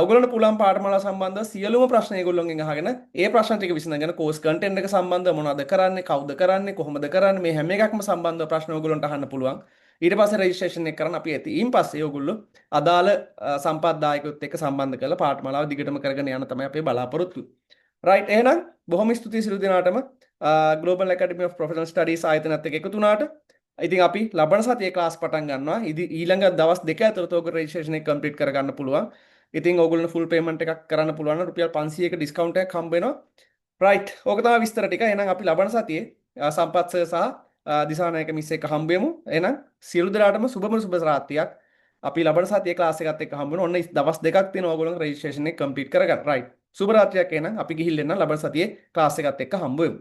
ඔයගොල්ලන්ට පුළුවන් පාඨමාලාව සම්බන්ධව සියලුම ප්‍රශ්න ඒගොල්ලොන්ගෙන් අහගෙන ඒ ප්‍රශ්න ටික විසඳගෙන කෝස් කන්ටෙන්ට් එක සම්බන්ධව මොනවද කරන්නේ, කවුද කරන්නේ, කොහොමද කරන්නේ මේ හැම එකක්ම සම්බන්ධව ප්‍රශ්න ඔයගොල්ලන්ට අහන්න පුළුවන්. ඊට පස්සේ රෙජිස්ට්‍රේෂන් එක කරන්න අපි ඇති. ඊන් පස්සේ ඔයගොල්ලෝ අදාළ සම්පත්දායකයොත් එක්ක සම්බන්ධ කරලා පාඨමාලාව දිගටම කරගෙන යන තමයි අපේ බලාපොරොත්තුව. රයිට් එහෙනම් බොහොම ස්තුතියි සියලු දෙනාටම Global Academy of Professional Studies ආයතනයත් එක්ක එකතු වුණාට. ඉතින් අපි ලබන සතියේ ක්ලාස් පටන් ගන්නවා. ඊළඟ දවස් දෙක ඇතුළත ඔයගොල්ලෝ රෙජිස්ට්‍රේෂන් එක කම්ප්ලීට් කරගන්න පුළුවන්. ඉතින් ඕගොල්ලෝ ෆුල් පේමන්ට් එකක් කරන්න පුළුවන් නම් රුපියල් 500ක ඩිස්කවුන්ට් එකක් හම්බ වෙනවා. රයිට්. ඕක තමයි විස්තර ටික. එහෙනම් අපි ලබන සතියේ සම්පත් සර් සහ දිසානායක මිස් එක්ක හම්බ වෙමු. එහෙනම් සියලු දෙනාටම සුබම සුබ රාත්‍රියක්. අපි ලබන සතියේ ක්ලාස් එකත් එක්ක හම්බ වෙනවා. ඔන්න දවස් දෙකක් තියෙනවා ඔයගොල්ලෝ රෙජිස්ට්‍රේෂන් එක කම්ප්ලීට් කරගන්න. රයිට්. සුබ රාත්‍රියක් එහෙනම් අපි ගිහිල්ලා එන්න ලබන සතියේ ක්ලාස් එකත් එක්ක හම්බ වෙමු.